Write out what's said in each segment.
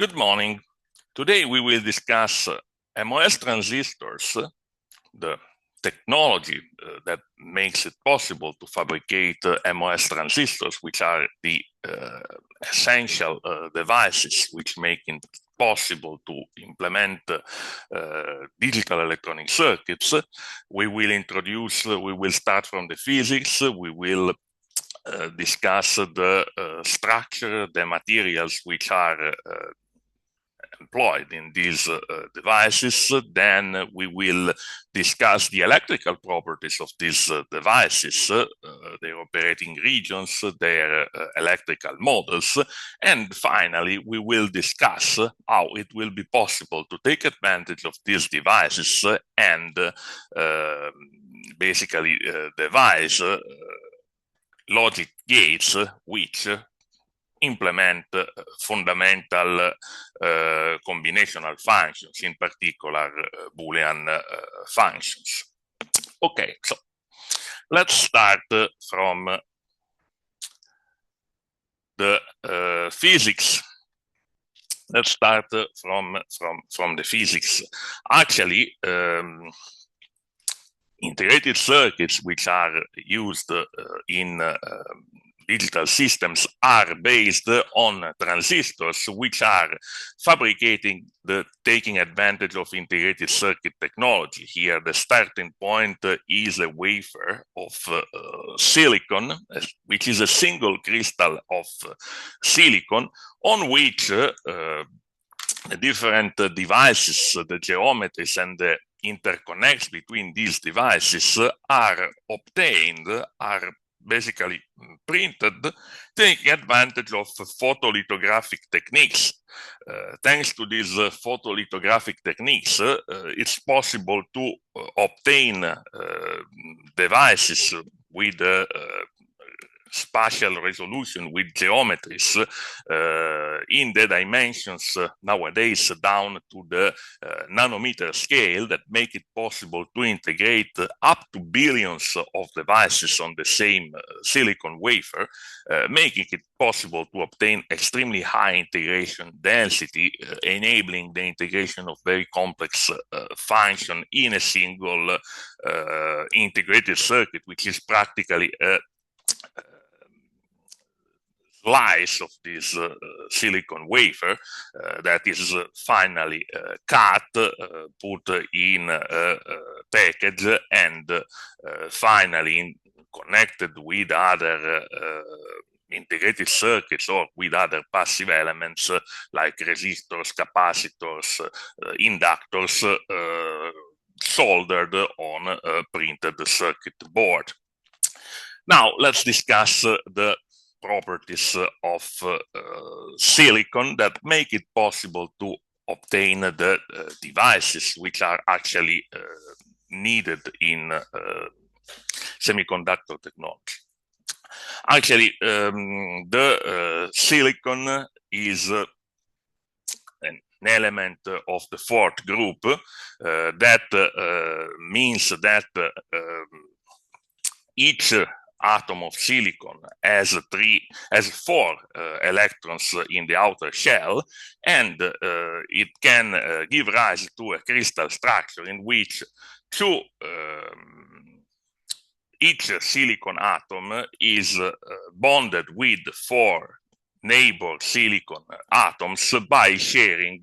Good morning. Today we will discuss MOS transistors, the technology that makes it possible to fabricate MOS transistors, which are the essential devices which make it possible to implement digital electronic circuits. We will start from the physics, we will discuss the structure, the materials which are employed in these devices. Then we will discuss the electrical properties of these devices, their operating regions, their electrical models, and finally we will discuss how it will be possible to take advantage of these devices and basically devise logic gates which implement fundamental combinational functions, in particular Boolean functions. Okay, so let's start from the physics. Let's start from the physics. Actually, integrated circuits which are used in digital systems are based on transistors which are taking advantage of integrated circuit technology. Here the starting point is a wafer of silicon, which is a single crystal of silicon on which the different devices, the geometries and the interconnects between these devices are obtained, are basically printed, taking advantage of photolithographic techniques. Thanks to these photolithographic techniques, it's possible to obtain devices with spatial resolution, with geometries in the dimensions nowadays down to the nanometer scale that make it possible to integrate up to billions of devices on the same silicon wafer, making it possible to obtain extremely high integration density, enabling the integration of very complex functions in a single integrated circuit, which is practically a slice of this silicon wafer that is finally cut, put in a package, and finally connected with other integrated circuits or with other passive elements like resistors, capacitors, inductors, soldered on a printed circuit board. Now let's discuss the properties of silicon that make it possible to obtain the devices which are actually needed in semiconductor technology. Actually, the silicon is an element of the fourth group. That means that each atom of silicon has four electrons in the outer shell, and it can give rise to a crystal structure in which each silicon atom is bonded with four neighbor silicon atoms by sharing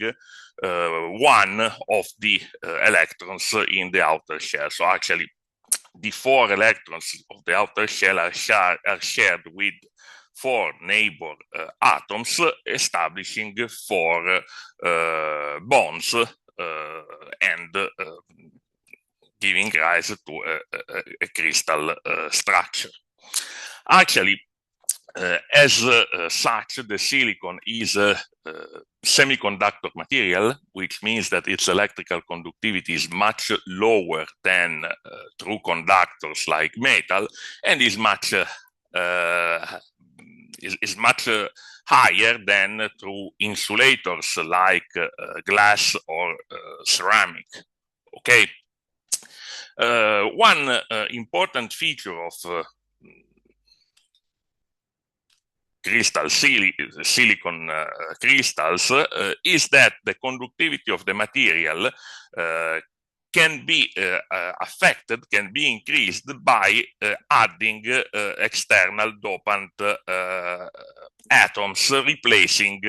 one of the electrons in the outer shell. So actually, the four electrons of the outer shell are shared with four neighbor atoms, establishing four bonds and giving rise to a crystal structure. Actually, as such, the silicon is a semiconductor material, which means that its electrical conductivity is much lower than true conductors like metal, and is much higher than true insulators like glass or ceramic. Okay. One important feature of silicon crystals is that the conductivity of the material can be affected, can be increased by adding external dopant atoms, replacing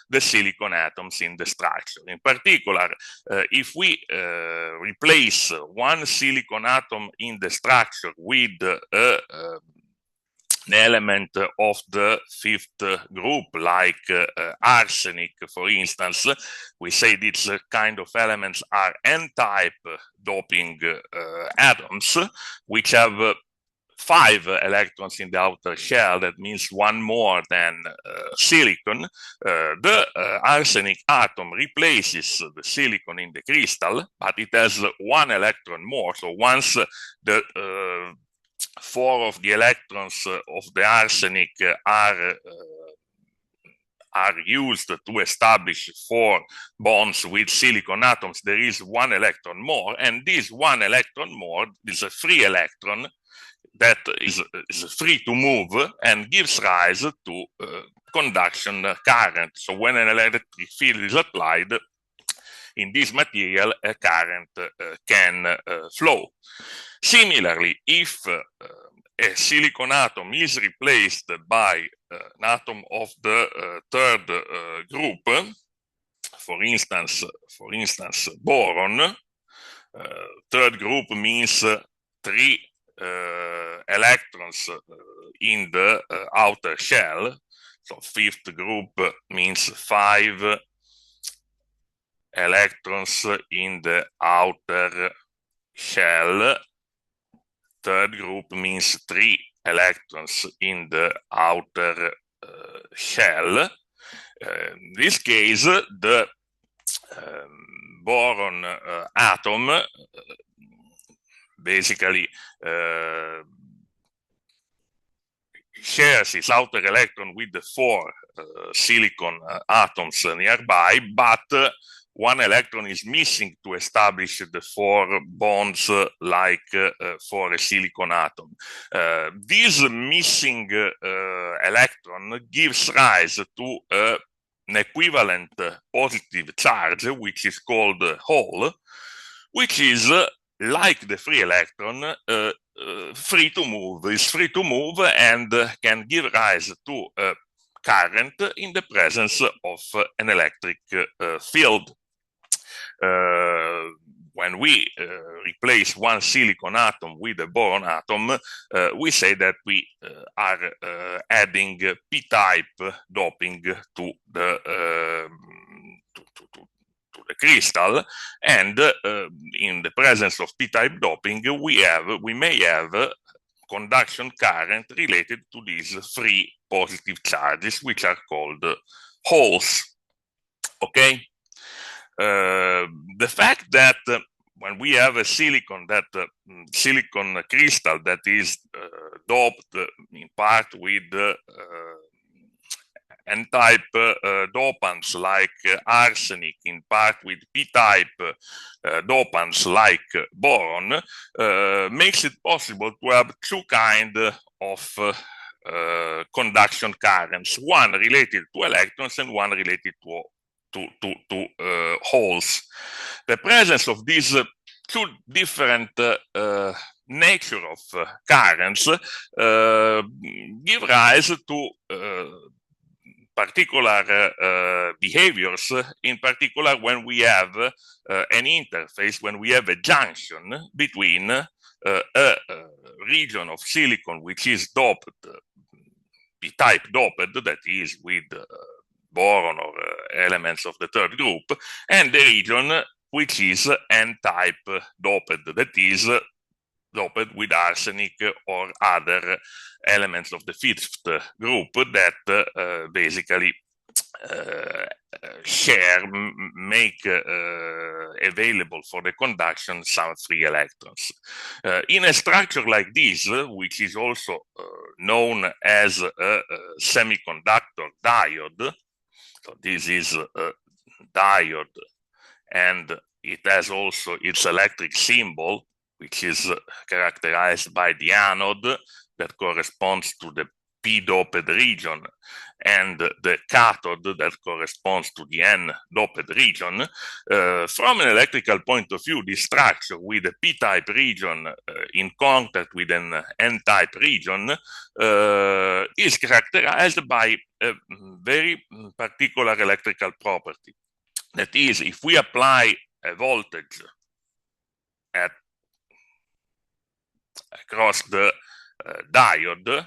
the silicon atoms in the structure. In particular, if we replace one silicon atom in the structure with an element of the fifth group, like arsenic, for instance, we say these kind of elements are N-type doping atoms, which have 5 electrons in the outer shell. That means one more than silicon. The arsenic atom replaces the silicon in the crystal, but it has 1 electron more. So once the 4 of the electrons of the arsenic are used to establish 4 bonds with silicon atoms, there is 1 electron more, and this 1 electron more is a free electron that is free to move and gives rise to conduction current. So when an electric field is applied in this material, a current can flow. Similarly, if a silicon atom is replaced by an atom of the third group, for instance, boron, third group means 3 electrons in the outer shell. So fifth group means 5 electrons in the outer shell. Third group means 3 electrons in the outer shell. In this case, the boron atom basically shares its outer electron with the 4 silicon atoms nearby, but 1 electron is missing to establish the 4 bonds like for a silicon atom. This missing electron gives rise to an equivalent positive charge, which is called Hall, which is like the free electron, free to move. Is free to move and can give rise to a current in the presence of an electric field. When we replace 1 silicon atom with a boron atom, we say that we are adding p-type doping to the crystal, and in the presence of p-type doping, we may have conduction current related to these 3 positive charges, which are called holes. Okay. The fact that when we have a silicon crystal that is doped in part with N-type dopants like arsenic, in part with p-type dopants like boron, makes it possible to have 2 kinds of conduction currents, one related to electrons and one related to holes. The presence of these 2 different nature of currents give rise to particular behaviors, in particular when we have an interface, when we have a junction between a region of silicon which is doped, p-type doped, that is with boron or elements of the third group, and the region which is N-type doped, that is doped with arsenic or other elements of the fifth group that basically make available for the conduction some free electrons. In a structure like this, which is also known as a semiconductor diode, so this is a diode, and it has also its electric symbol, which is characterized by the anode that corresponds to the p-doped region and the cathode that corresponds to the n-doped region, from an electrical point of view, this structure with a p-type region in contact with an n-type region is characterized by a very particular electrical property. That is, if we apply a voltage across the diode,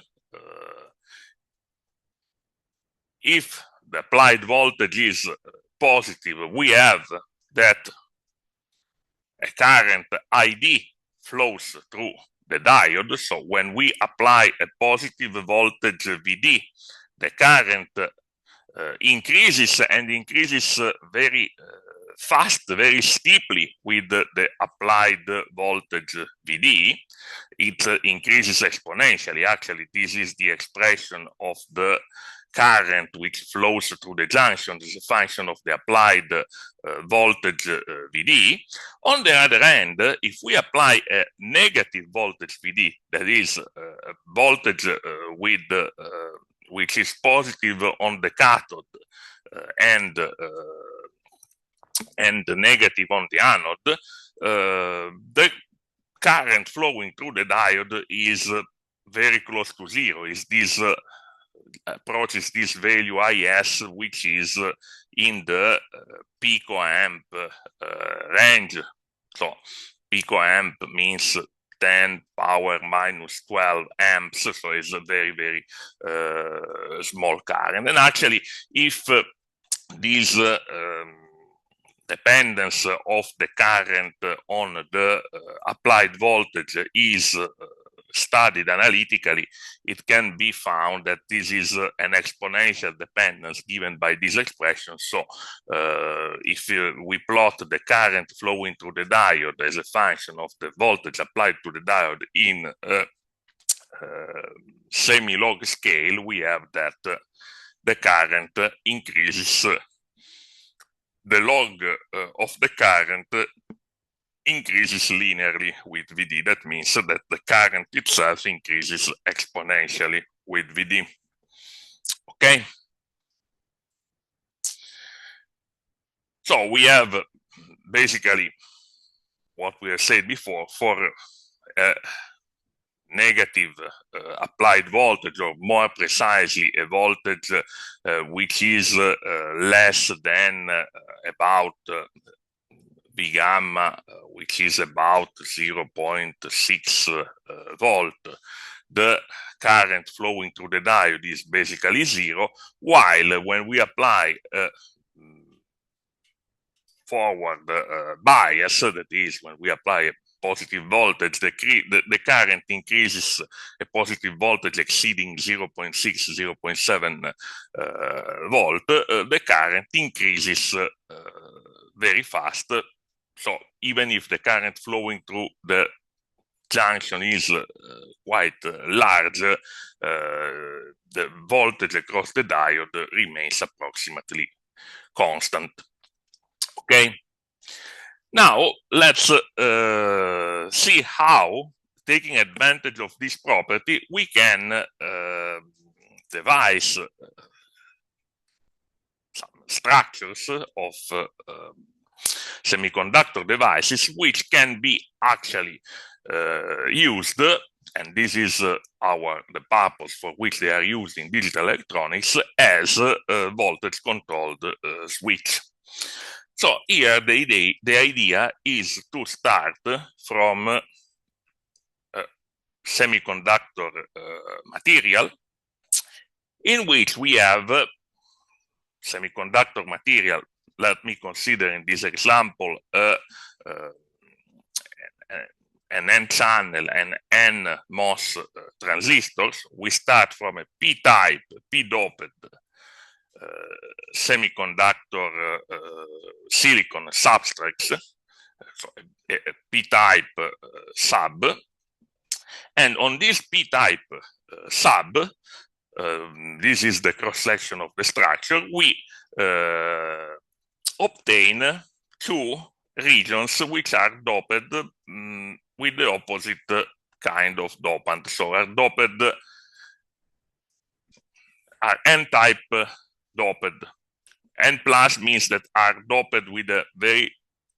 if the applied voltage is positive, we have that a current ID flows through the diode. So when we apply a positive voltage VD, the current increases and increases very fast, very steeply with the applied voltage VD. It increases exponentially. Actually, this is the expression of the current which flows through the junction. This is a function of the applied voltage VD. On the other hand, if we apply a negative voltage VD, that is a voltage with which is positive on the cathode and negative on the anode, the current flowing through the diode is very close to zero. Is this approaches this value IS, which is in the picoamp range. So picoamp means 10 power minus 12 amps, so it's a very, very small current. And actually, if this dependence of the current on the applied voltage is studied analytically, it can be found that this is an exponential dependence given by this expression. So if we plot the current flowing through the diode as a function of the voltage applied to the diode in a semi-log scale, we have that the current increases, the log of the current increases linearly with VD. That means that the current itself increases exponentially with VD. Okay? So we have basically what we have said before. For negative applied voltage, or more precisely a voltage which is less than about V gamma, which is about 0.6 volt, the current flowing through the diode is basically zero, while when we apply forward bias, that is, when we apply a positive voltage, the current increases a positive voltage exceeding 0.6, 0.7 volt, the current increases very fast. So even if the current flowing through the junction is quite large, the voltage across the diode remains approximately constant. Okay. Now let's see how, taking advantage of this property, we can devise some structures of semiconductor devices which can be actually used, and this is the purpose for which they are used in digital electronics, as a voltage controlled switch. So here the idea is to start from semiconductor material, in which we have semiconductor material. Let me consider in this example an N-channel and N-MOS transistors. We start from a P-type, P-doped semiconductor silicon substrates, so a P-type sub, and on this P-type sub, this is the cross-section of the structure, we obtain two regions which are doped with the opposite kind of dopant. So are doped are n-type doped. N plus means that are doped with a very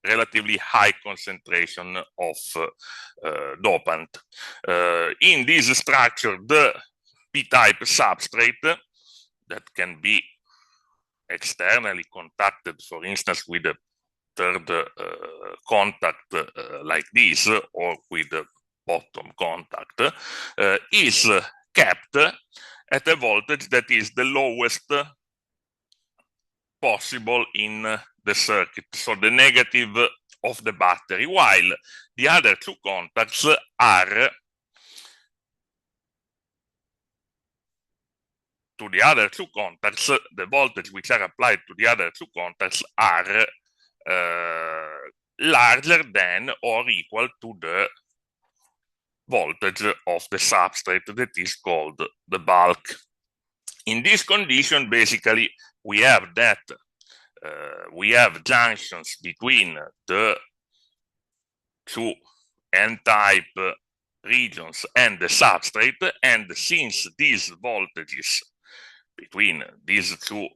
relatively high concentration of dopant. In this structure, the p-type substrate that can be externally contacted, for instance, with a third contact like this, or with the bottom contact, is kept at a voltage that is the lowest possible in the circuit, so the negative of the battery, while the other two contacts are to the other two contacts, the voltage which are applied to the other two contacts are larger than or equal to the voltage of the substrate that is called the bulk. In this condition, basically, we have that we have junctions between the two n-type regions and the substrate, and since these voltages between these two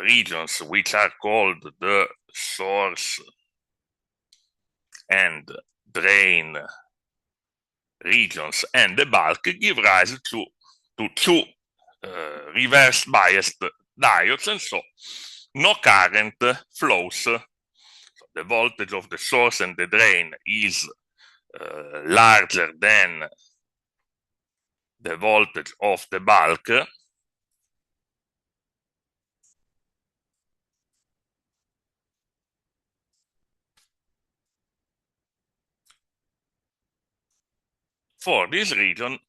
regions, which are called the source and drain regions and the bulk, give rise to two reverse biased diodes, and so no current flows. So the voltage of the source and the drain is larger than the voltage of the bulk, for this reason,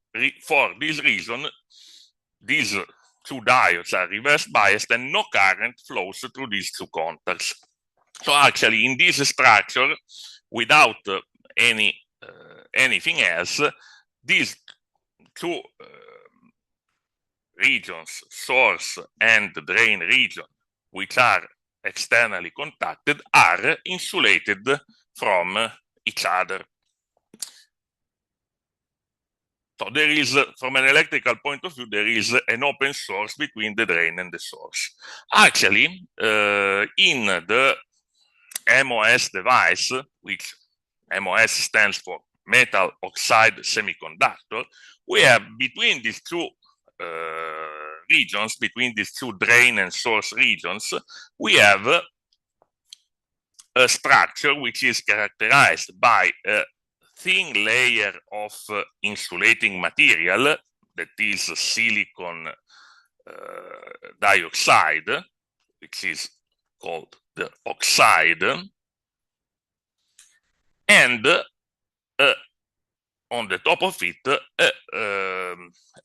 these two diodes are reverse biased and no current flows through these two contacts. So actually, in this structure, without anything else, these two regions, source and drain region, which are externally contacted, are insulated from each other. So there is, from an electrical point of view, there is an open source between the drain and the source. Actually, in the MOS device, which MOS stands for metal oxide semiconductor, we have between these two regions, between these two drain and source regions, we have a structure which is characterized by a thin layer of insulating material, that is silicon dioxide, which is called the oxide, and on the top of it a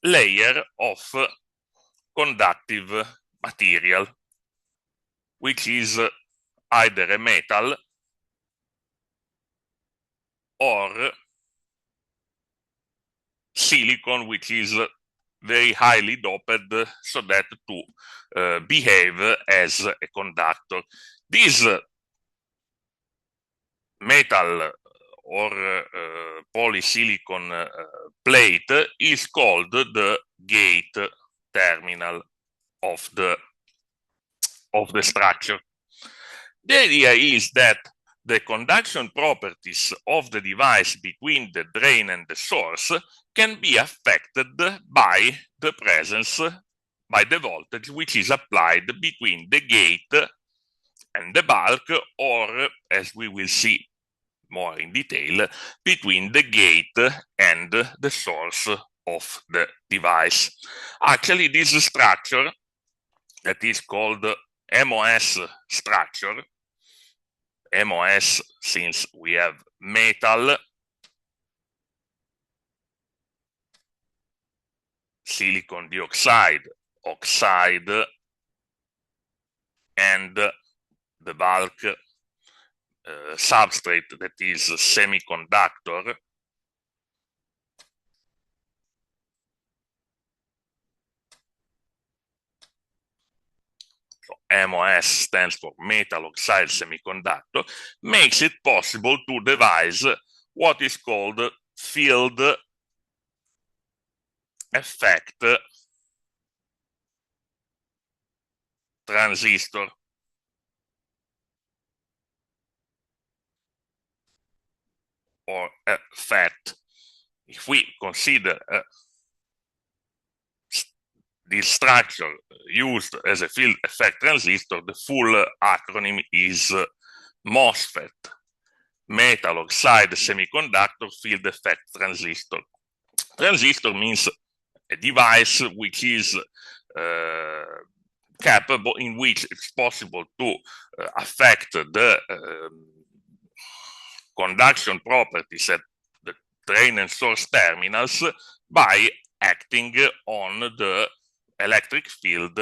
layer of conductive material, which is either a metal or silicon, which is very highly doped so that to behave as a conductor. This metal or polysilicon plate is called the gate terminal of the structure. The idea is that the conduction properties of the device between the drain and the source can be affected by the presence, by the voltage which is applied between the gate and the bulk, or, as we will see more in detail, between the gate and the source of the device. Actually, this structure, that is called MOS structure, MOS since we have metal, silicon dioxide, oxide, and the bulk substrate that is semiconductor. So MOS stands for metal oxide semiconductor, makes it possible to devise what is called field effect transistor. Or a FET. If we consider this structure used as a field effect transistor, the full acronym is MOSFET, metal oxide semiconductor field effect transistor. Transistor means a device which is capable, in which it's possible to affect the conduction properties at the drain and source terminals by acting on the electric field,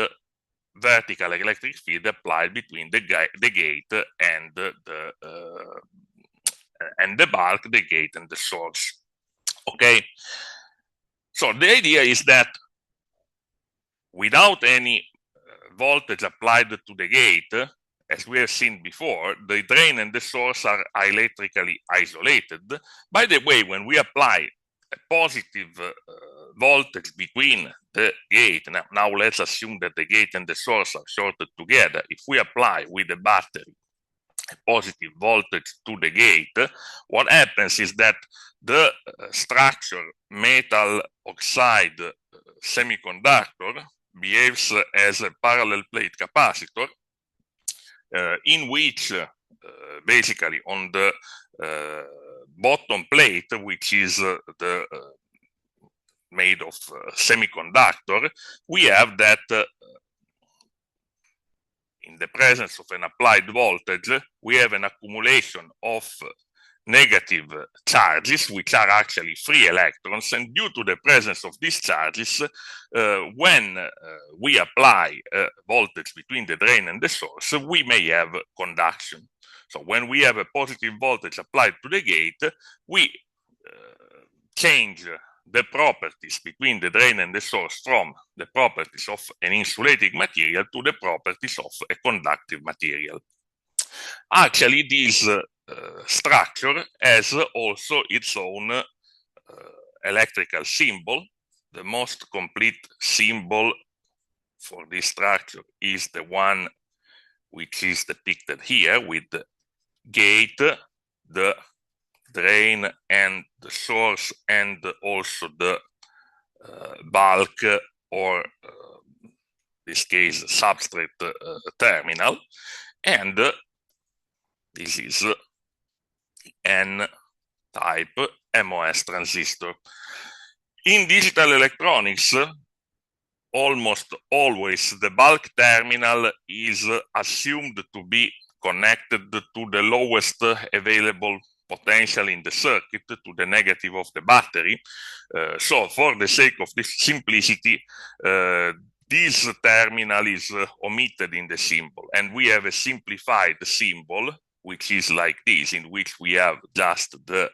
vertical electric field applied between the gate and the bulk, the gate and the source. Okay, so the idea is that without any voltage applied to the gate, as we have seen before, the drain and the source are electrically isolated. By the way, when we apply a positive voltage between the gate, now let's assume that the gate and the source are shorted together. If we apply with the battery a positive voltage to the gate, what happens is that the structure metal oxide semiconductor behaves as a parallel plate capacitor, in which basically on the bottom plate, which is made of semiconductor, we have that in the presence of an applied voltage, we have an accumulation of negative charges, which are actually free electrons, and due to the presence of these charges, when we apply voltage between the drain and the source, we may have conduction. So when we have a positive voltage applied to the gate, we change the properties between the drain and the source from the properties of an insulating material to the properties of a conductive material. Actually, this structure has also its own electrical symbol. The most complete symbol for this structure is the one which is depicted here with the gate, the drain and the source, and also the bulk, or in this case substrate terminal, and this is N-type MOS transistor. In digital electronics, almost always the bulk terminal is assumed to be connected to the lowest available potential in the circuit, to the negative of the battery. So for the sake of this simplicity, this terminal is omitted in the symbol, and we have a simplified symbol, which is like this, in which we have just the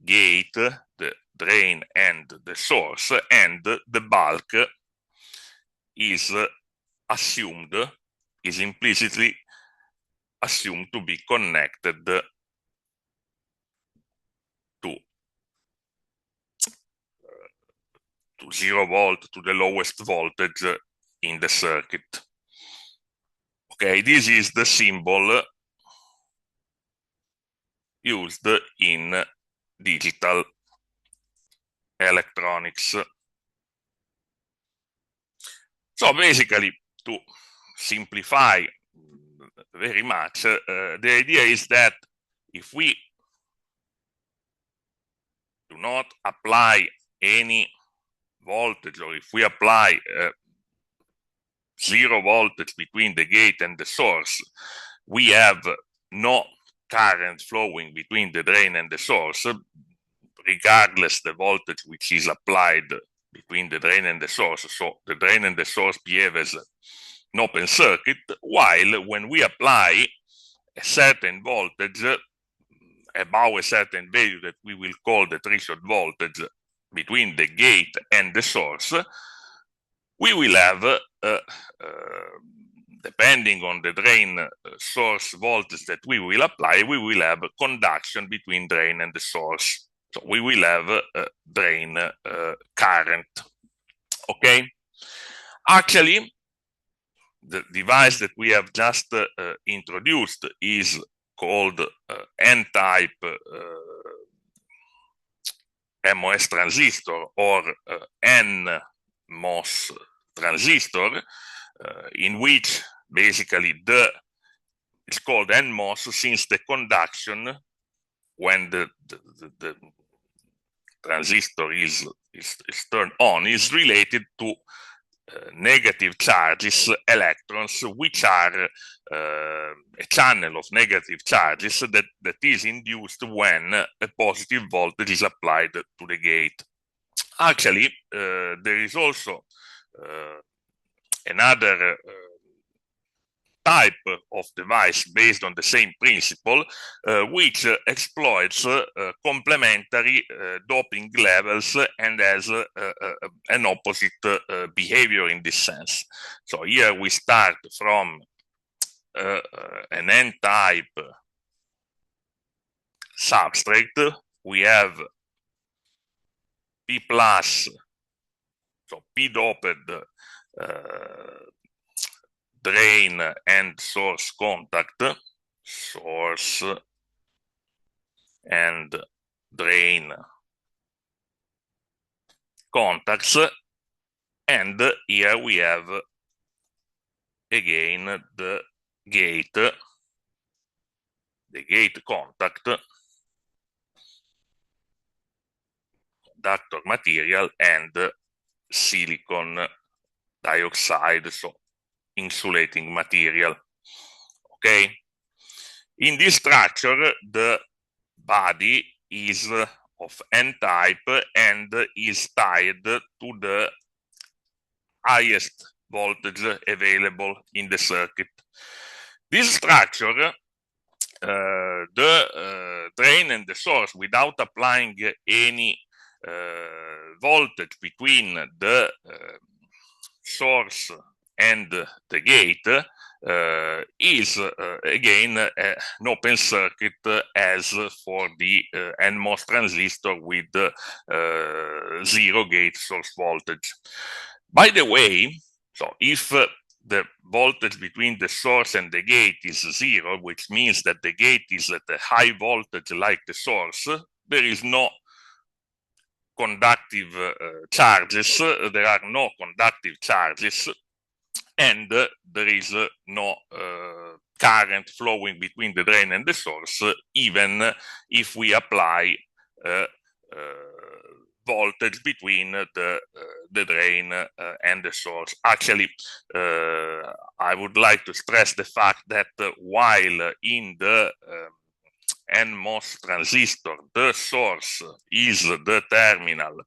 gate, the drain, and the source, and the bulk is assumed, is implicitly assumed to be connected to 0 volt, to the lowest voltage in the circuit. Okay, this is the symbol used in digital electronics. So basically, to simplify very much, the idea is that if we do not apply any voltage, or if we apply 0 voltage between the gate and the source, we have no current flowing between the drain and the source, regardless the voltage which is applied between the drain and the source. So the drain and the source behave as an open circuit, while when we apply a certain voltage above a certain value that we will call the threshold voltage between the gate and the source, we will have, depending on the drain source voltage that we will apply, we will have conduction between drain and the source. So we will have drain current. Okay? Actually, the device that we have just introduced is called N-type MOS transistor or NMOS transistor, in which basically it's called NMOS since the conduction when the transistor is turned on is related to negative charges, electrons, which are a channel of negative charges that is induced when a positive voltage is applied to the gate. Actually, there is also another type of device based on the same principle, which exploits complementary doping levels and has an opposite behavior in this sense. So here we start from an N-type substrate. We have P+, so P-doped drain and source contact, source and drain contacts, and here we have again the gate contact, conductor material, and silicon dioxide, so insulating material. Okay, in this structure the body is of N-type and is tied to the highest voltage available in the circuit. This structure, the drain and the source, without applying any voltage between the source and the gate, is again an open circuit as for the NMOS transistor with zero gate source voltage. By the way, so if the voltage between the source and the gate is zero, which means that the gate is at a high voltage like the source, there is no conductive charges, there are no conductive charges, and there is no current flowing between the drain and the source, even if we apply voltage between the drain and the source. Actually, I would like to stress the fact that while in the NMOS transistor, the source is the terminal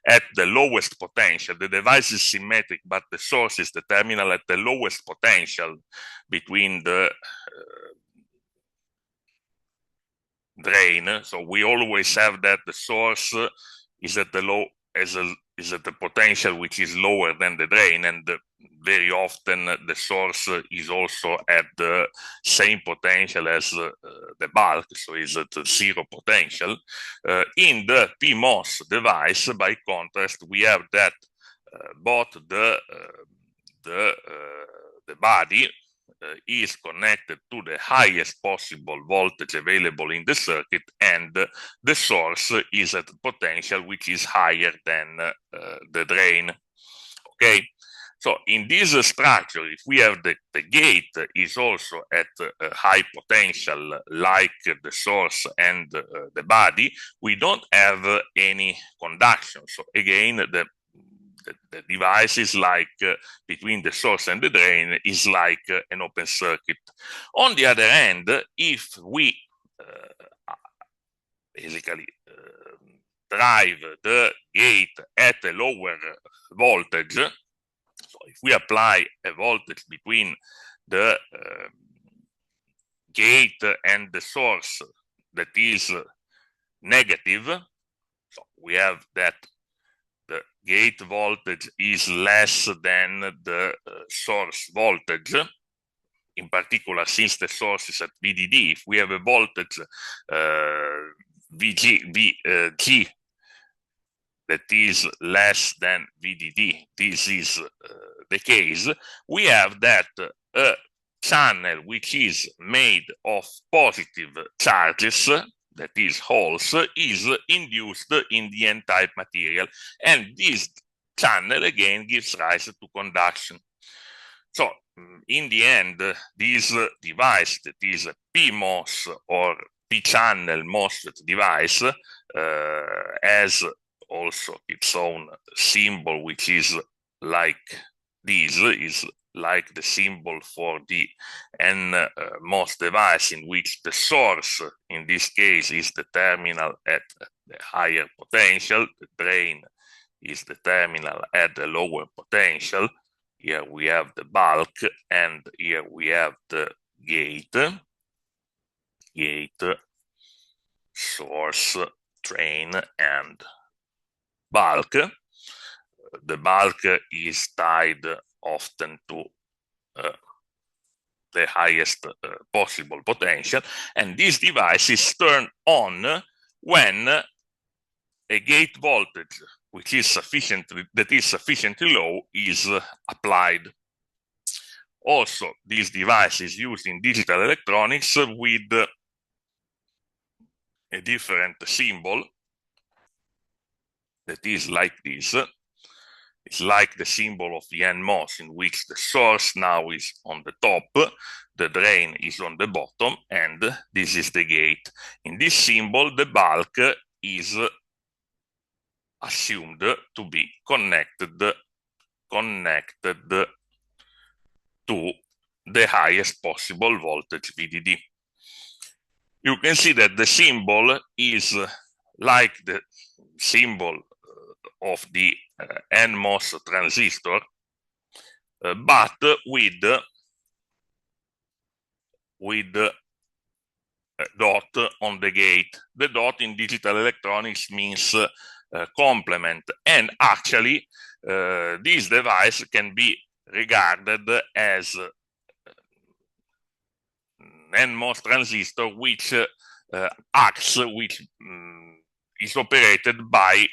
at the lowest potential. The device is symmetric, but the source is the terminal at the lowest potential between the drain. So we always have that the source is at the is at the potential which is lower than the drain, and very often the source is also at the same potential as the bulk, so is at zero potential. In the PMOS device, by contrast, we have that both the body is connected to the highest possible voltage available in the circuit, and the source is at potential which is higher than the drain. Okay, so in this structure, if we have the gate is also at a high potential like the source and the body, we don't have any conduction. So again, the device is like between the source and the drain is like an open circuit. On the other hand, if we basically drive the gate at a lower voltage, so if we apply a voltage between the gate and the source that is negative, so we have that the gate voltage is less than the source voltage. In particular, since the source is at VDD, if we have a voltage VG that is less than VDD, this is the case, we have that a channel which is made of positive charges, that is holes, is induced in the n-type material. And this channel again gives rise to conduction. So in the end, this device, that is a PMOS or P-channel MOSFET device, has also its own symbol, which is like this, is like the symbol for the NMOS device, in which the source, in this case, is the terminal at the higher potential, the drain is the terminal at the lower potential. Here we have the bulk, and here we have the gate, source, drain, and bulk. The bulk is tied often to the highest possible potential, and this device is turned on when a gate voltage which is sufficiently low is applied. Also, this device is used in digital electronics with a different symbol that is like this. It's like the symbol of the NMOS, in which the source now is on the top, the drain is on the bottom, and this is the gate. In this symbol, the bulk is assumed to be connected to the highest possible voltage VDD. You can see that the symbol is like the symbol of the NMOS transistor, but with a dot on the gate. The dot in digital electronics means complement, and actually this device can be regarded as NMOS transistor which is operated by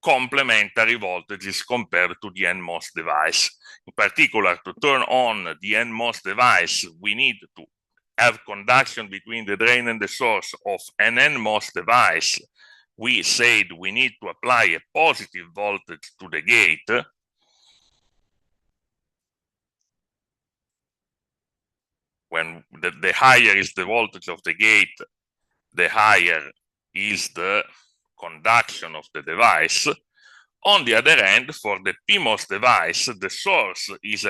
complementary voltages compared to the NMOS device. In particular, to turn on the NMOS device, we need to have conduction between the drain and the source of an NMOS device. We said we need to apply a positive voltage to the gate. When the higher is the voltage of the gate, the higher is the conduction of the device. On the other hand, for the PMOS device, the source is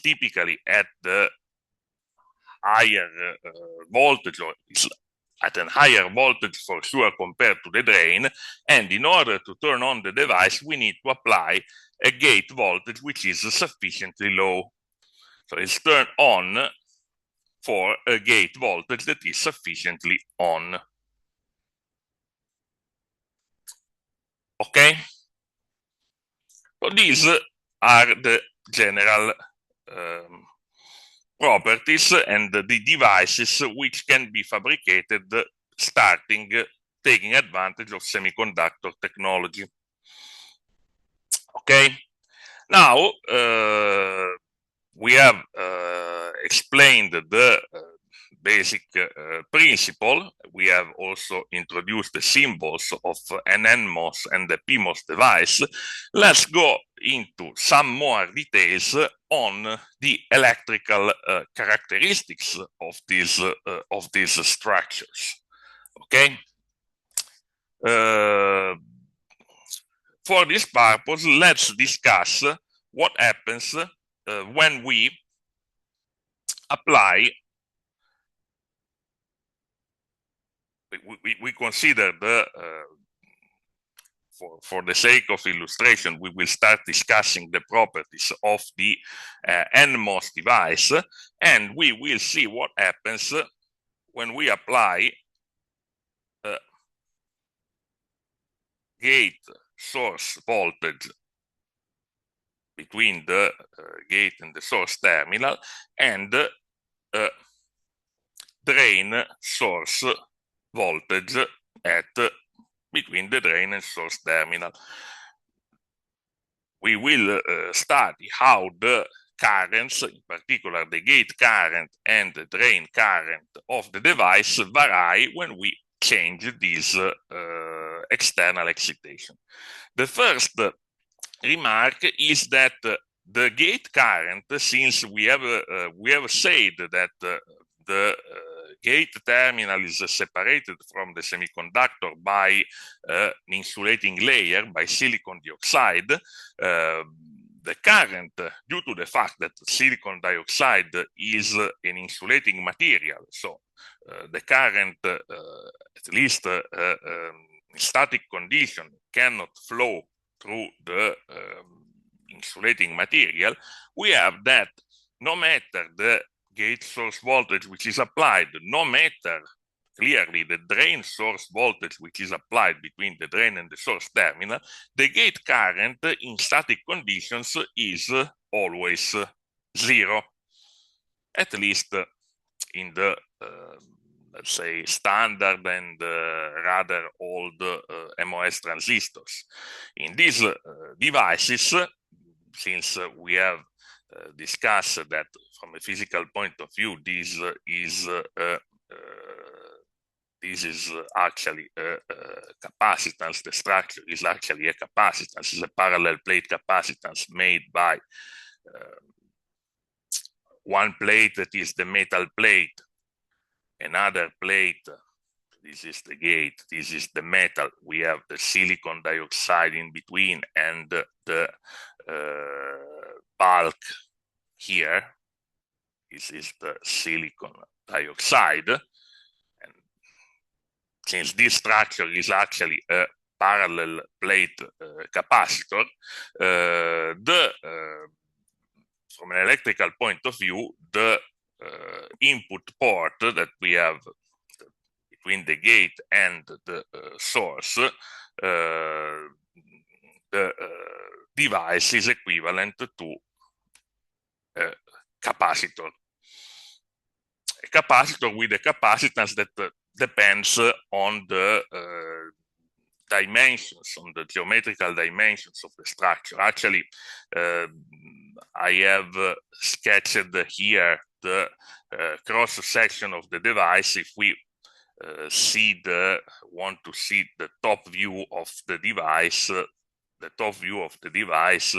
typically at the higher voltage, or is at a higher voltage for sure compared to the drain, and in order to turn on the device, we need to apply a gate voltage which is sufficiently low. So it's turned on for a gate voltage that is sufficiently on. Okay? So these are the general properties and the devices which can be fabricated taking advantage of semiconductor technology. Okay, now we have explained the basic principle. We have also introduced the symbols of an NMOS and the PMOS device. Let's go into some more details on the electrical characteristics of these structures. Okay. For this purpose, let's discuss what happens when we apply. We consider for the sake of illustration, we will start discussing the properties of the NMOS device, and we will see what happens when we apply gate source voltage between the gate and the source terminal, and drain source voltage between the drain and source terminal. we will study how the currents, in particular the gate current and the drain current of the device, vary when we change this external excitation. The first remark is that the gate current, since we have said that the gate terminal is separated from the semiconductor by an insulating layer, by silicon dioxide, the current, due to the fact that silicon dioxide is an insulating material, so the current, at least in static condition, cannot flow through the insulating material, we have that no matter the gate source voltage which is applied, no matter clearly the drain source voltage which is applied between the drain and the source terminal, the gate current in static conditions is always zero, at least in the let's say standard and rather old MOS transistors. In these devices, since we have discussed that from a physical point of view, this is actually a capacitance. The structure is actually a capacitance. It's a parallel plate capacitance made by one plate that is the metal plate, another plate, this is the gate, this is the metal. We have the silicon dioxide in between and the bulk here. This is the silicon dioxide. And since this structure is actually a parallel plate capacitor, from an electrical point of view, the input port that we have between the gate and the source, the device is equivalent to a capacitor. A capacitor with a capacitance that depends on the dimensions, on the geometrical dimensions of the structure. Actually, I have sketched here the cross section of the device. If we want to see the top view of the device, the top view of the device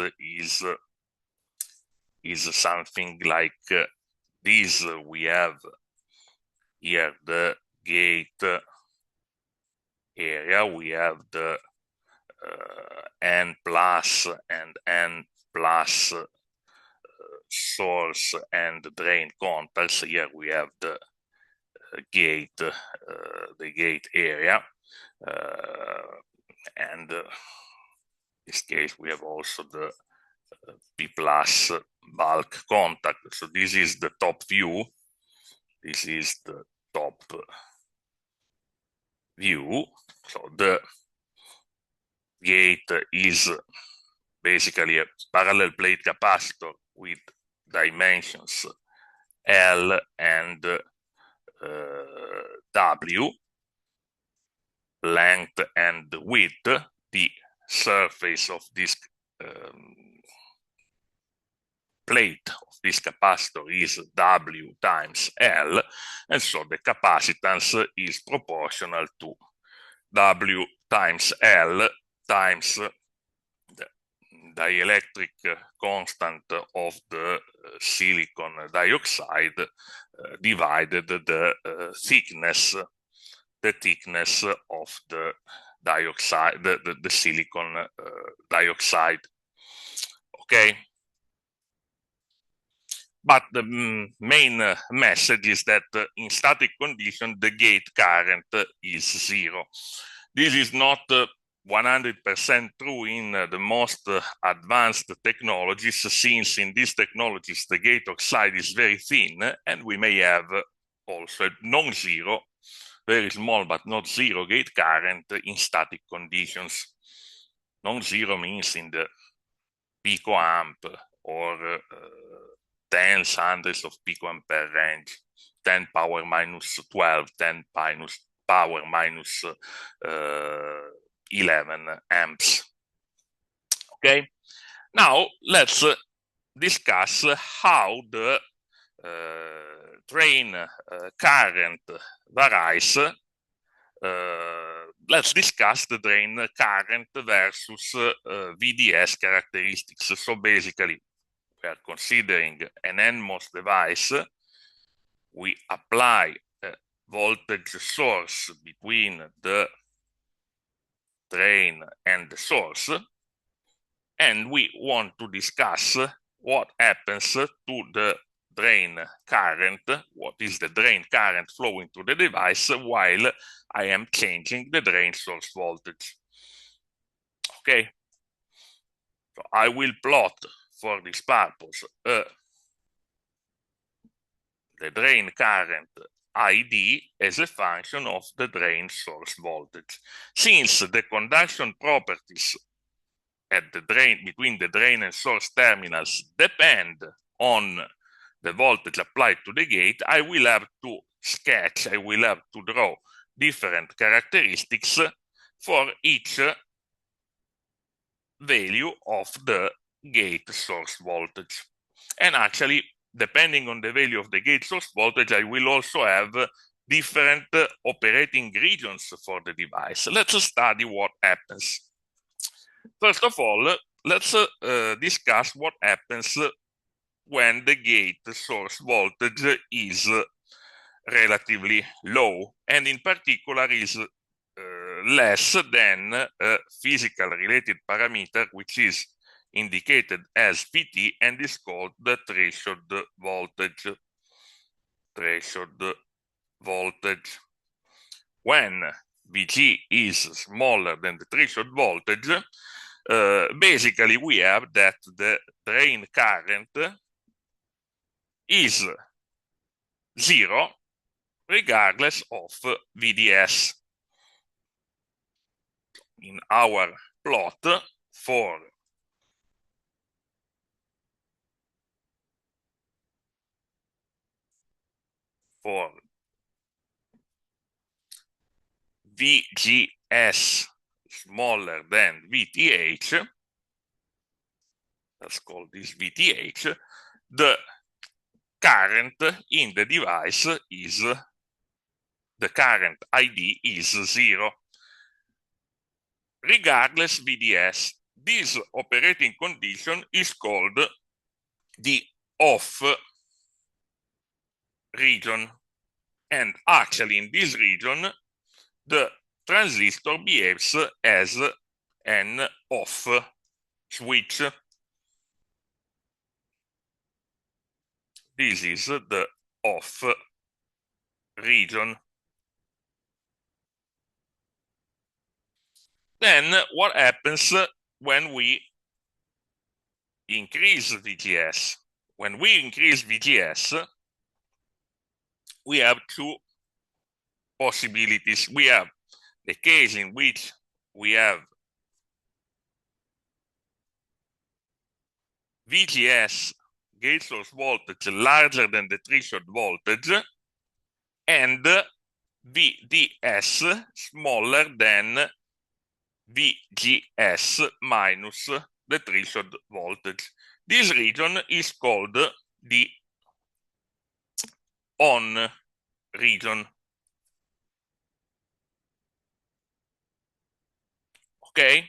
is something like this. We have here the gate area, we have the N plus and N plus source and drain contacts. Here we have the gate area, and in this case we have also the P plus bulk contact. So this is the top view. This is the top view. So the gate is basically a parallel plate capacitor with dimensions L and W, length and width. The surface of this plate of this capacitor is W times L, and so the capacitance is proportional to W times L times the dielectric constant of the silicon dioxide divided the thickness of the dioxide, the silicon dioxide. Okay. But the main message is that in static condition, the gate current is zero. This is not 100% true in the most advanced technologies, since in these technologies the gate oxide is very thin, and we may have also non-zero, very small but not zero gate current in static conditions. Non-zero means in the picoamp or tens, hundreds of picoampere range, 10 power minus 12, 10 power minus 11 amps. Okay, Now let's discuss how the drain current varies. Let's discuss the drain current versus VDS characteristics. So basically, we are considering an NMOS device. We apply a voltage source between the drain and the source, and we want to discuss what happens to the drain current, what is the drain current flowing to the device while I am changing the drain source voltage. Okay, so I will plot for this purpose the drain current ID as a function of the drain source voltage. Since the conduction properties at the drain, between the drain and source terminals, depend on the voltage applied to the gate, I will have to sketch, I will have to draw different characteristics for each value of the gate source voltage. And actually, depending on the value of the gate source voltage, I will also have different operating regions for the device. Let's study what happens. First of all, let's discuss what happens when the gate source voltage is relatively low, and in particular is less than a physical related parameter which is indicated as Vt and is called the threshold voltage. Threshold voltage. When Vg is smaller than the threshold voltage, basically we have that the drain current is zero regardless of VDS. In our plot for VGS smaller than VTH, let's call this VTH, the current in the device is, the current ID is zero. Regardless VDS, this operating condition is called the off region. And actually in this region, the transistor behaves as an off switch. This is the off region. Then what happens when we increase VGS? When we increase VGS, we have two possibilities. We have the case in which we have VGS, gate source voltage, larger than the threshold voltage, and VDS smaller than VGS minus the threshold voltage. This region is called the on region. Okay,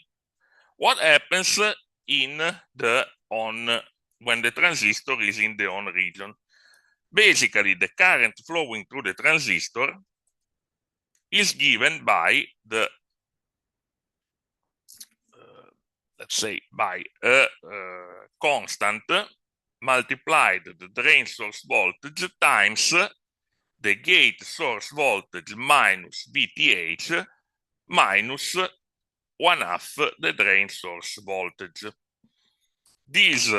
what happens in the on when the transistor is in the on region? Basically, the current flowing through the transistor is given by the let's say by a constant multiplied the drain source voltage times the gate source voltage minus VTH minus 1/2 the drain source voltage. This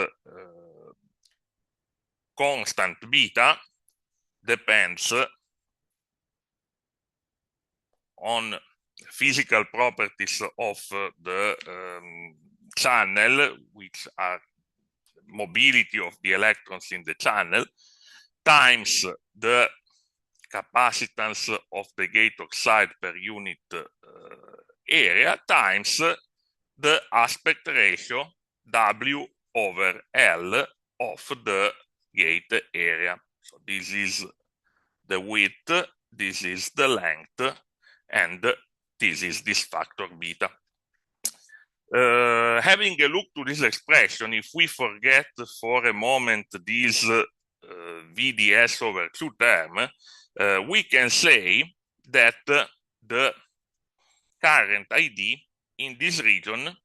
constant beta depends on physical properties of the channel, which are mobility of the electrons in the channel, times the capacitance of the gate oxide per unit area, times the aspect ratio W over L of the gate area. So this is the width, this is the length, and this is this factor beta. Having a look to this expression, if we forget for a moment this VDS over 2 term, we can say that the current ID in this region,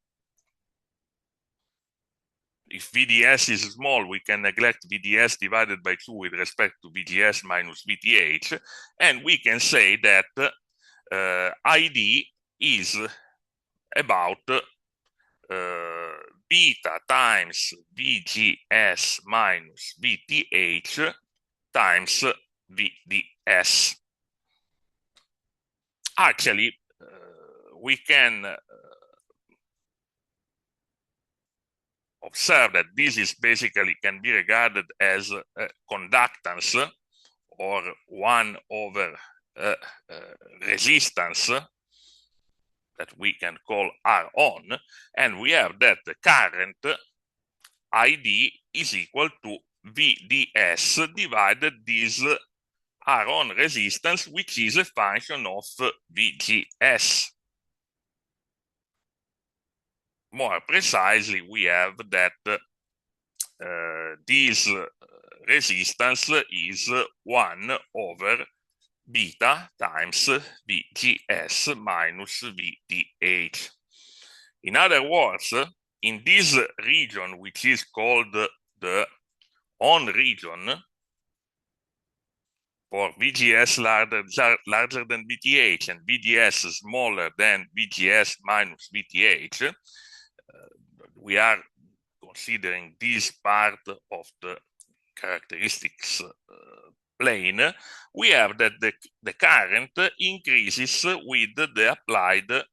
if VDS is small, we can neglect VDS divided by 2 with respect to VGS minus VTH, and we can say that ID is about beta times VGS minus VTH times VDS. Actually, we can observe that this is basically can be regarded as conductance or 1 over resistance that we can call R on, and we have that the current ID is equal to VDS divided this R on resistance, which is a function of VGS. More precisely, we have that this resistance is 1 over beta times VGS minus VTH. In other words, in this region, which is called the on region, for VGS larger than VTH and VDS smaller than VGS minus VTH, we are considering this part of the characteristics plane. We have that the current increases with the applied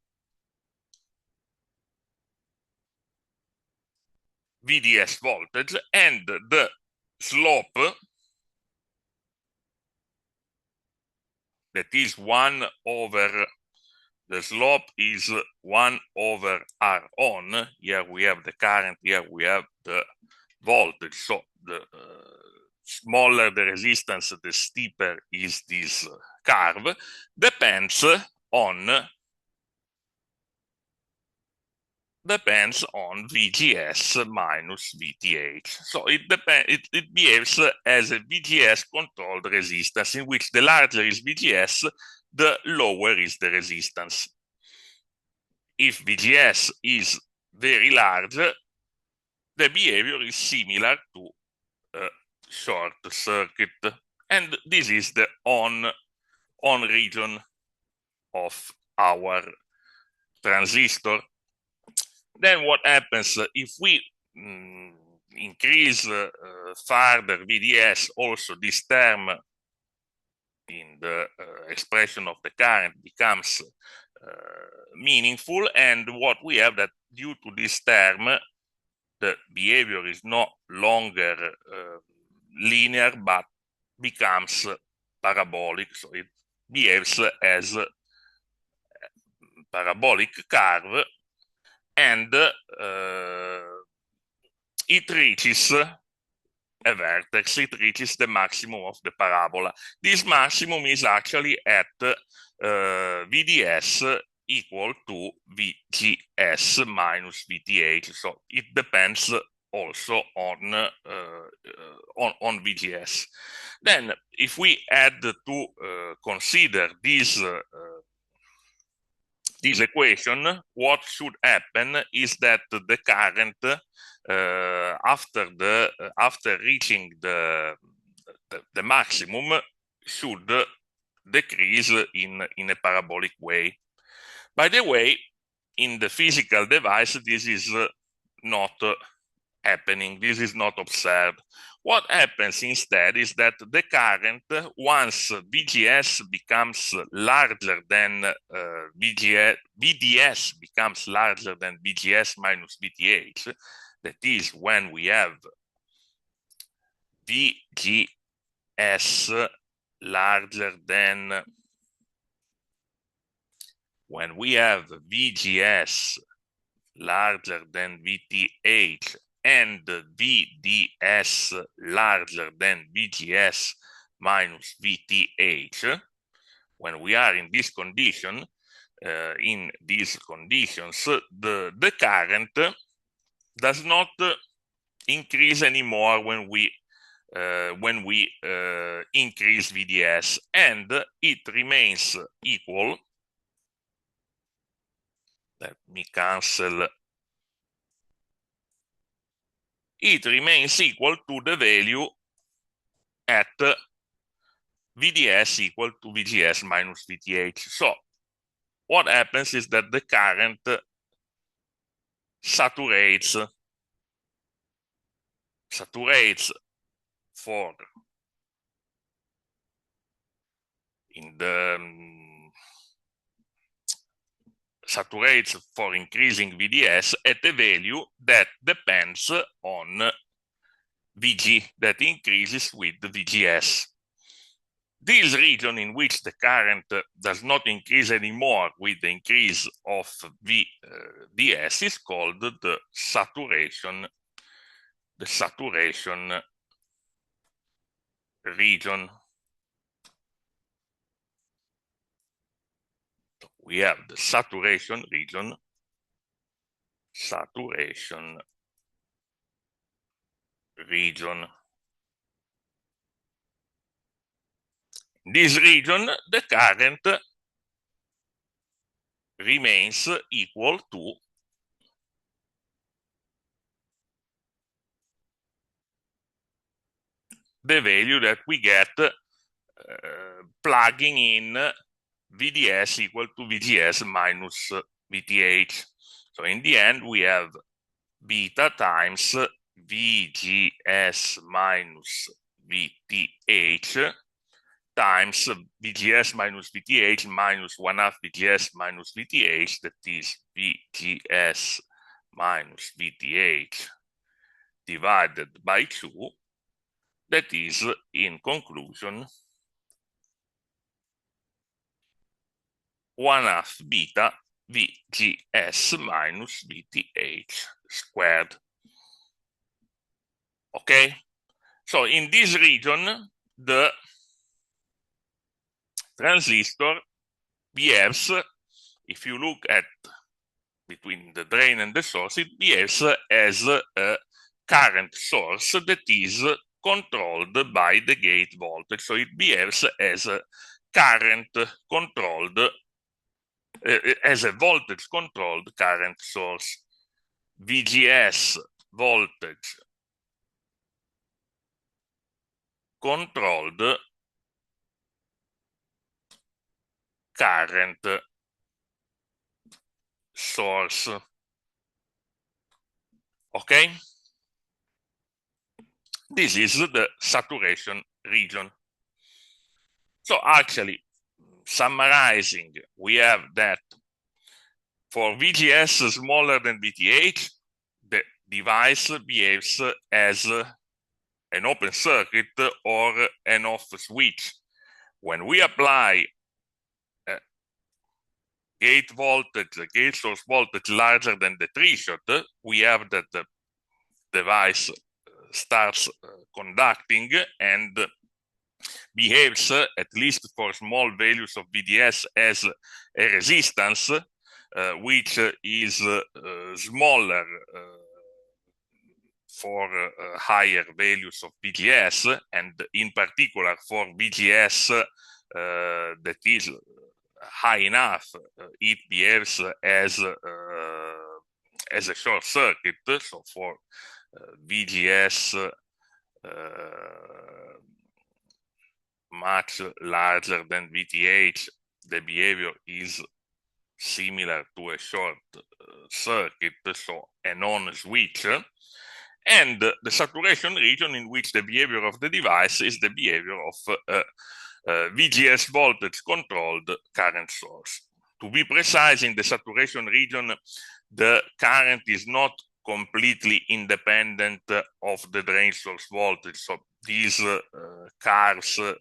VDS voltage, and the slope, that is 1 over, the slope is 1 over R on. Here we have the current, here we have the voltage. So the smaller the resistance, the steeper is this curve, depends on VGS minus VTH. So it behaves as a VGS controlled resistance, in which the larger is VGS, the lower is the resistance. If VGS is very large, the behavior is similar to a short circuit. And this is the on region of our transistor. Then what happens if we increase further VDS? Also, this term in the expression of the current becomes meaningful, and what we have that due to this term, the behavior is no longer linear but becomes parabolic. So it behaves as a parabolic curve, and it reaches a vertex, it reaches the maximum of the parabola. This maximum is actually at VDS equal to VGS minus VTH. So it depends also on VGS. Then, if we add to consider this equation, what should happen is that the current after reaching the maximum should decrease in a parabolic way. By the way, in the physical device, this is not happening. This is not observed. What happens instead is that the current, once VGS becomes larger than VDS becomes larger than VGS minus VTH, that is when we have VGS larger than, when we have VGS larger than VTH and VDS larger than VGS minus VTH, when we are in this condition, in these conditions, the current does not increase anymore when we increase VDS, and it remains equal. Let me cancel. It remains equal to the value at VDS equal to VGS minus VTH. So what happens is that the current saturates for saturates for increasing VDS at a value that depends on VG, that increases with the VGS. This region in which the current does not increase anymore with the increase of VDS is called the saturation region. We have the saturation region. In this region, the current remains equal to the value that we get plugging in VDS equal to VGS minus VTH. So in the end, we have beta times VGS minus VTH times VGS minus VTH minus 1/2 VGS minus VTH, that is VGS minus VTH divided by 2, that is, in conclusion, 1/2 beta VGS minus VTH squared. Okay? So in this region, the transistor behaves, if you look at between the drain and the source, it behaves as a current source that is controlled by the gate voltage. So it behaves as a current controlled, as a voltage controlled current source. VGS voltage controlled current source. Okay? This is the saturation region. So actually, summarizing, we have that for VGS smaller than VTH, the device behaves as an open circuit or an off switch. When we apply gate source voltage larger than the threshold, we have that the device starts conducting and behaves, at least for small values of VDS, as a resistance, which is smaller for higher values of VGS, and in particular for VGS that is high enough, it behaves as a short circuit. So for VGS much larger than VTH, the behavior is similar to a short circuit, so a non-switch. And the saturation region in which the behavior of the device is the behavior of VGS voltage controlled current source. To be precise, in the saturation region, the current is not completely independent of the drain source voltage. So these curves are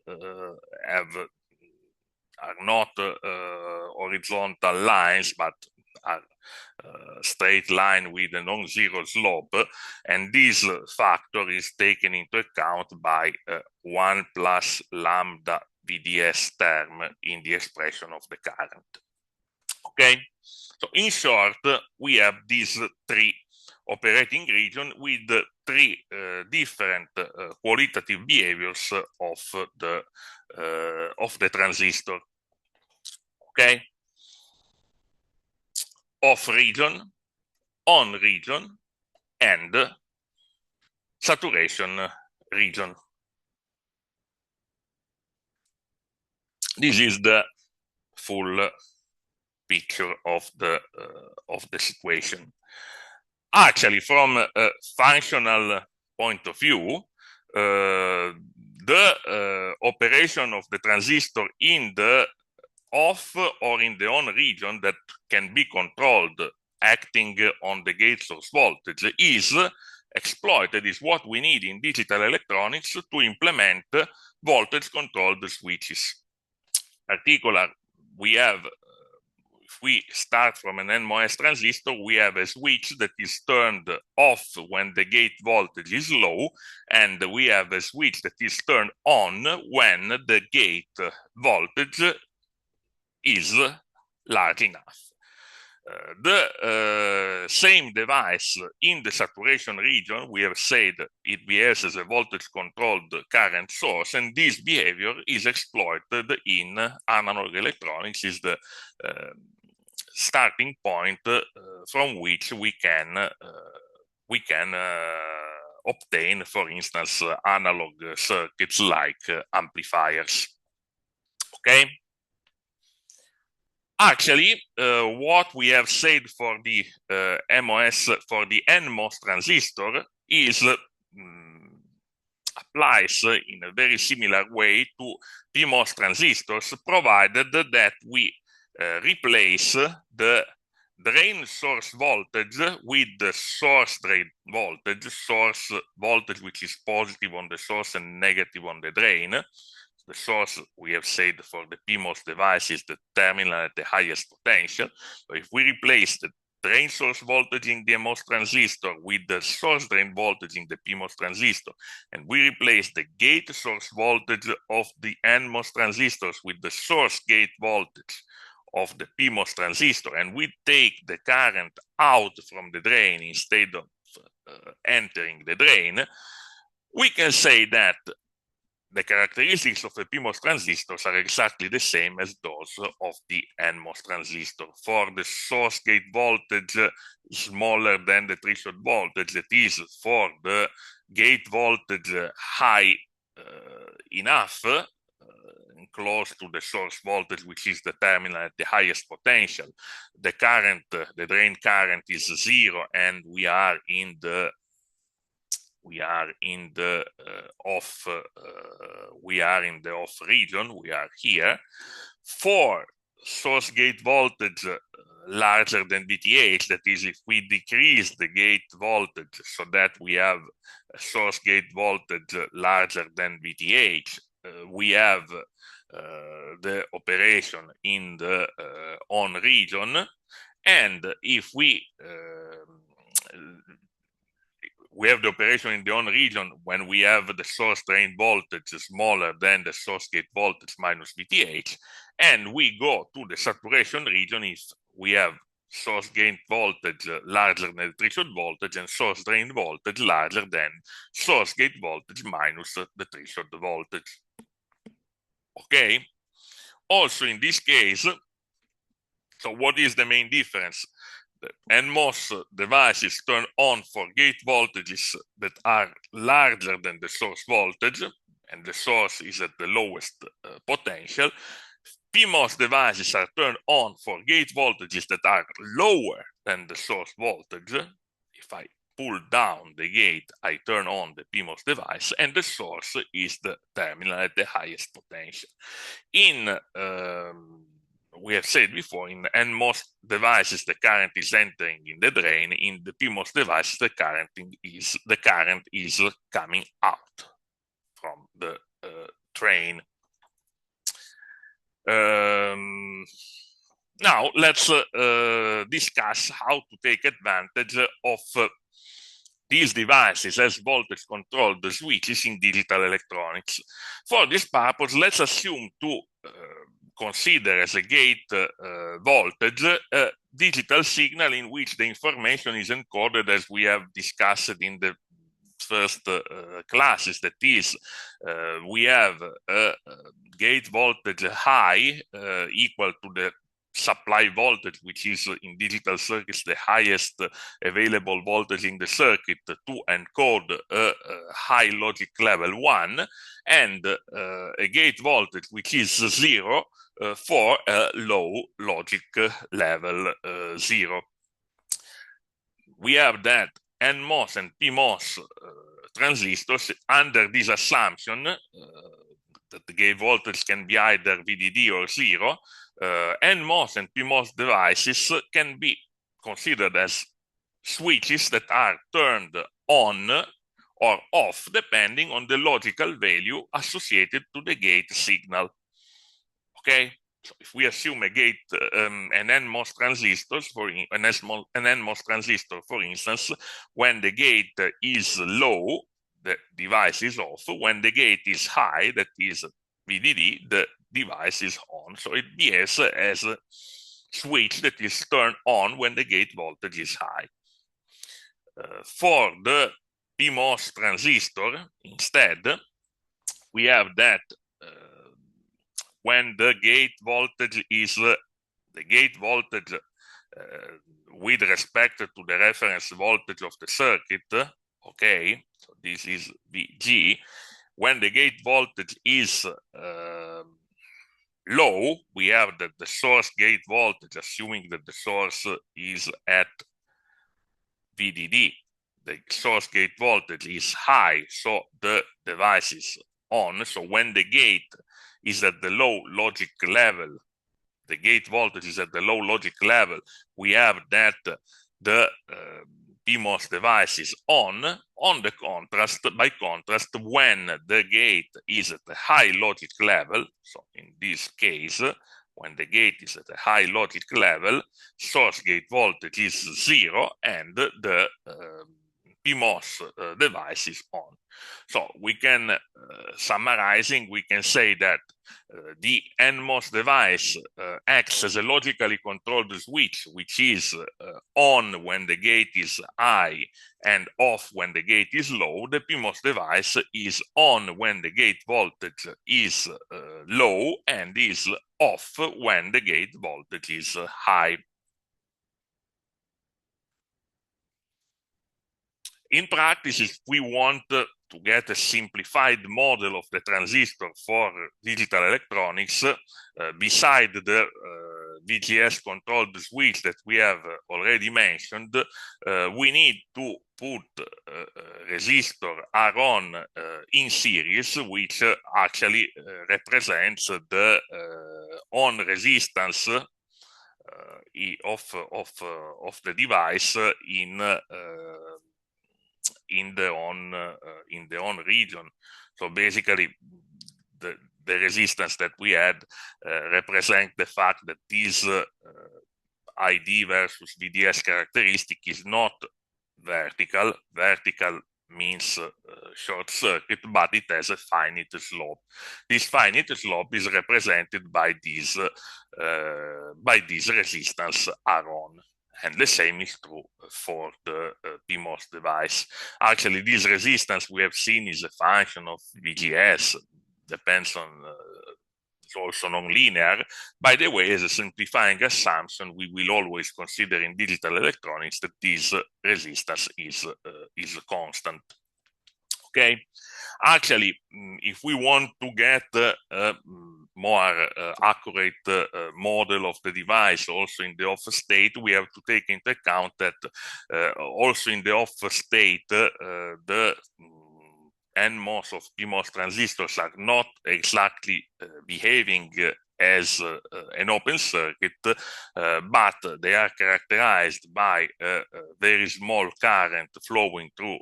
not horizontal lines, but are straight line with a non-zero slope, and this factor is taken into account by 1 plus lambda VDS term in the expression of the current. Okay, so in short, we have these three operating regions with three different qualitative behaviors of the transistor. Okay, off region, on region, and saturation region. This is the full picture of the situation. Actually, from a functional point of view, the operation of the transistor in the off or in the on region that can be controlled acting on the gate source voltage is exploited, is what we need in digital electronics to implement voltage controlled switches. In particular, we have, if we start from an NMOS transistor, we have a switch that is turned off when the gate voltage is low, and we have a switch that is turned on when the gate voltage is large enough. The same device in the saturation region, we have said it behaves as a voltage controlled current source, and this behavior is exploited in analog electronics, is the starting point from which we can obtain, for instance, analog circuits like amplifiers. Okay. Actually, what we have said for the for the NMOS transistor is applies in a very similar way to PMOS transistors, provided that we replace the drain source voltage with the source drain voltage, source voltage which is positive on the source and negative on the drain. The source, we have said, for the PMOS device is the terminal at the highest potential. So if we replace the drain source voltage in the MOS transistor with the source drain voltage in the PMOS transistor, and we replace the gate source voltage of the NMOS transistors with the source gate voltage of the PMOS transistor, and we take the current out from the drain instead of entering the drain, we can say that the characteristics of the PMOS transistors are exactly the same as those of the NMOS transistor. For the source gate voltage smaller than the threshold voltage, that is, for the gate voltage high enough, close to the source voltage, which is the terminal at the highest potential, the current, the drain current is zero, and we are in the off region. We are here. For source gate voltage larger than VTH, that is, if we decrease the gate voltage so that we have a source gate voltage larger than VTH, we have the operation in the on region, and if we have the operation in the on region when we have the source drain voltage smaller than the source gate voltage minus VTH, and we go to the saturation region if we have source gate voltage larger than the threshold voltage and source drain voltage larger than source gate voltage minus the threshold voltage. Okay? Also in this case, so what is the main difference? The NMOS devices turn on for gate voltages that are larger than the source voltage, and the source is at the lowest potential. PMOS devices are turned on for gate voltages that are lower than the source voltage. If I pull down the gate, I turn on the PMOS device, and the source is the terminal at the highest potential. In we have said before, in NMOS devices, the current is entering in the drain. In the PMOS devices, the current is coming out from the drain. Now let's discuss how to take advantage of these devices as voltage controlled switches in digital electronics. For this purpose, let's assume to consider as a gate voltage a digital signal in which the information is encoded as we have discussed in the first classes. That is, we have a gate voltage high equal to the supply voltage, which is in digital circuits the highest available voltage in the circuit, to encode a high logic level 1, and a gate voltage which is 0 for a low logic level 0. We have that NMOS and PMOS transistors under this assumption that the gate voltage can be either VDD or 0. NMOS and PMOS devices can be considered as switches that are turned on or off depending on the logical value associated to the gate signal. Okay, so if we assume a gate, an NMOS transistor, NMOS transistor, for instance, when the gate is low, the device is off. When the gate is high, that is VDD, the device is on. So it behaves as a switch that is turned on when the gate voltage is high. For the PMOS transistor, instead, we have that when the gate voltage is with respect to the reference voltage of the circuit, okay, so this is VG. When the gate voltage is low, we have that the source gate voltage, assuming that the source is at VDD, the source gate voltage is high, so the device is on. So when the gate is at the low logic level, the gate voltage is at the low logic level, we have that the PMOS device is on. By contrast, when the gate is at a high logic level, so in this case, when the gate is at a high logic level, source gate voltage is 0 and the PMOS device is on. So we can, summarizing, we can say that the NMOS device acts as a logically controlled switch, which is on when the gate is high and off when the gate is low. The PMOS device is on when the gate voltage is low and is off when the gate voltage is high. In practice, if we want to get a simplified model of the transistor for digital electronics, beside the VGS controlled switch that we have already mentioned, we need to put resistor R-on in series, which actually represents the on resistance of the device in the on region. So basically, the resistance that we had represent the fact that this ID versus VDS characteristic is not vertical. Vertical means short circuit, but it has a finite slope. This finite slope is represented by this resistance R-on. And the same is true for the PMOS device. Actually, this resistance we have seen is a function of VGS, depends on, it's also non-linear. By the way, as a simplifying assumption, we will always consider in digital electronics that this resistance is constant. Okay, actually, if we want to get a more accurate model of the device also in the off state, we have to take into account that also in the off state, the NMOS of PMOS transistors are not exactly behaving as an open circuit, but they are characterized by a very small current flowing through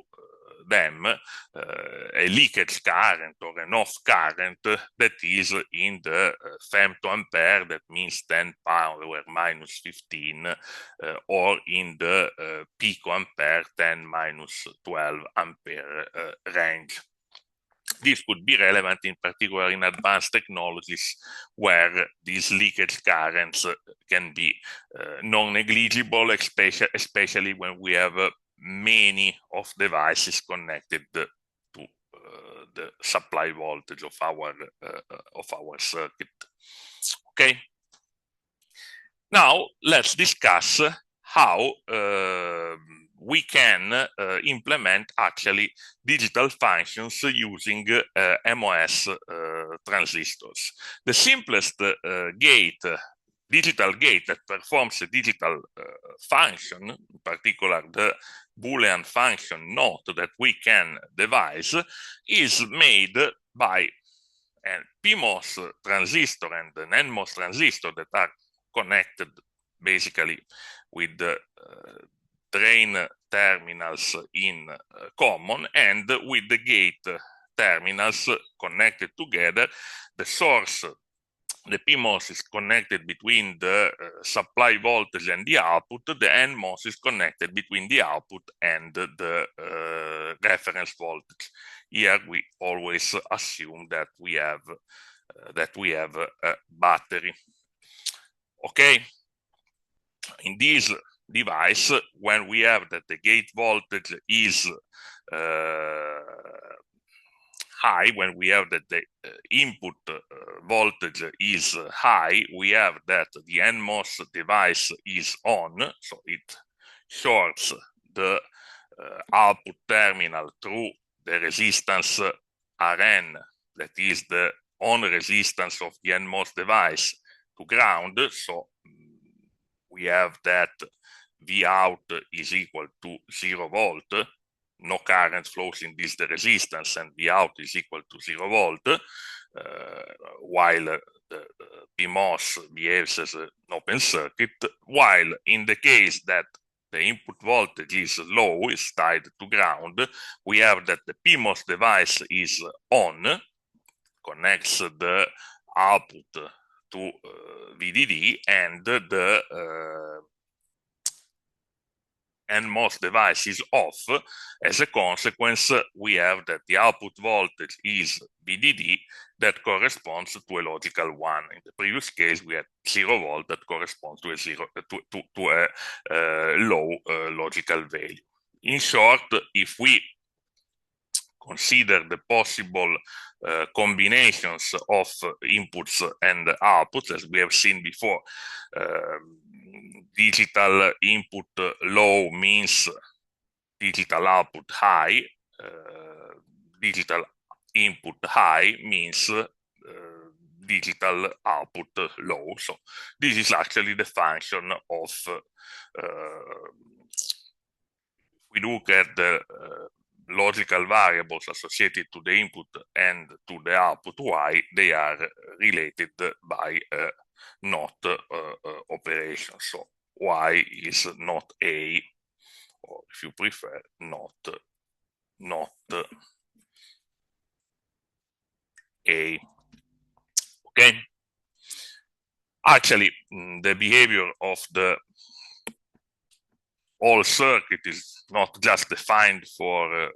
them a leakage current or an off current that is in the femtoampere, that means 10 power minus 15, or in the picoampere, 10 minus 12 ampere range. This could be relevant in particular in advanced technologies where these leakage currents can be non-negligible, especially when we have many of devices connected to the supply voltage of our circuit. Okay. Now let's discuss how we can implement actually digital functions using MOS transistors. The simplest digital gate that performs a digital function, in particular the Boolean function NOT that we can devise, is made by a PMOS transistor and an NMOS transistor that are connected basically with the drain terminals in common, and with the gate terminals connected together. The source, the PMOS, is connected between the supply voltage and the output. The NMOS is connected between the output and the reference voltage. Here we always assume that we have a battery. Okay, in this device, when we have that the gate voltage is high, when we have that the input voltage is high, we have that the NMOS device is on, so it shorts the output terminal through the resistance Rn, that is the on resistance of the NMOS device, to ground. So we have that V out is equal to 0 volt, no current flows in this resistance, and V out is equal to 0 volt, while the PMOS behaves as an open circuit, while in the case that the input voltage is low, is tied to ground, we have that the PMOS device is on, connects the output to VDD, and the NMOS device is off. As a consequence, we have that the output voltage is VDD, that corresponds to a logical 1. In the previous case, we had 0 volt that corresponds to a low logical value. In short, if we consider the possible combinations of inputs and outputs, as we have seen before, digital input low means digital output high, digital input high means digital output low. So this is actually the function of, we look at the logical variables associated to the input and to the output Y, they are related by a NOT operation. So Y is not A, or if you prefer, not A. Okay. Actually, the behavior of the whole circuit is not just defined for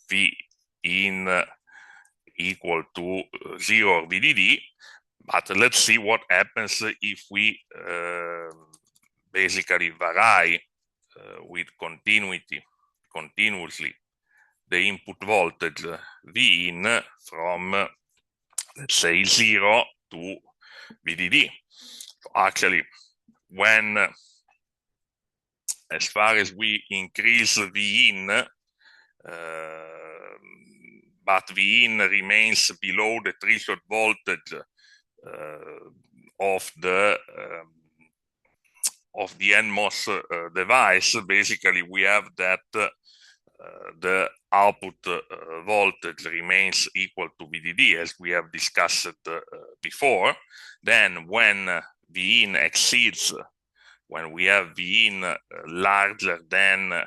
V in equal to 0 VDD, but let's see what happens if we basically vary with continuously the input voltage V in from, let's say, 0 to VDD. So actually, when as far as we increase V in, but V in remains below the threshold voltage of the NMOS device, basically we have that the output voltage remains equal to VDD, as we have discussed before. Then when V in exceeds, when we have V in larger than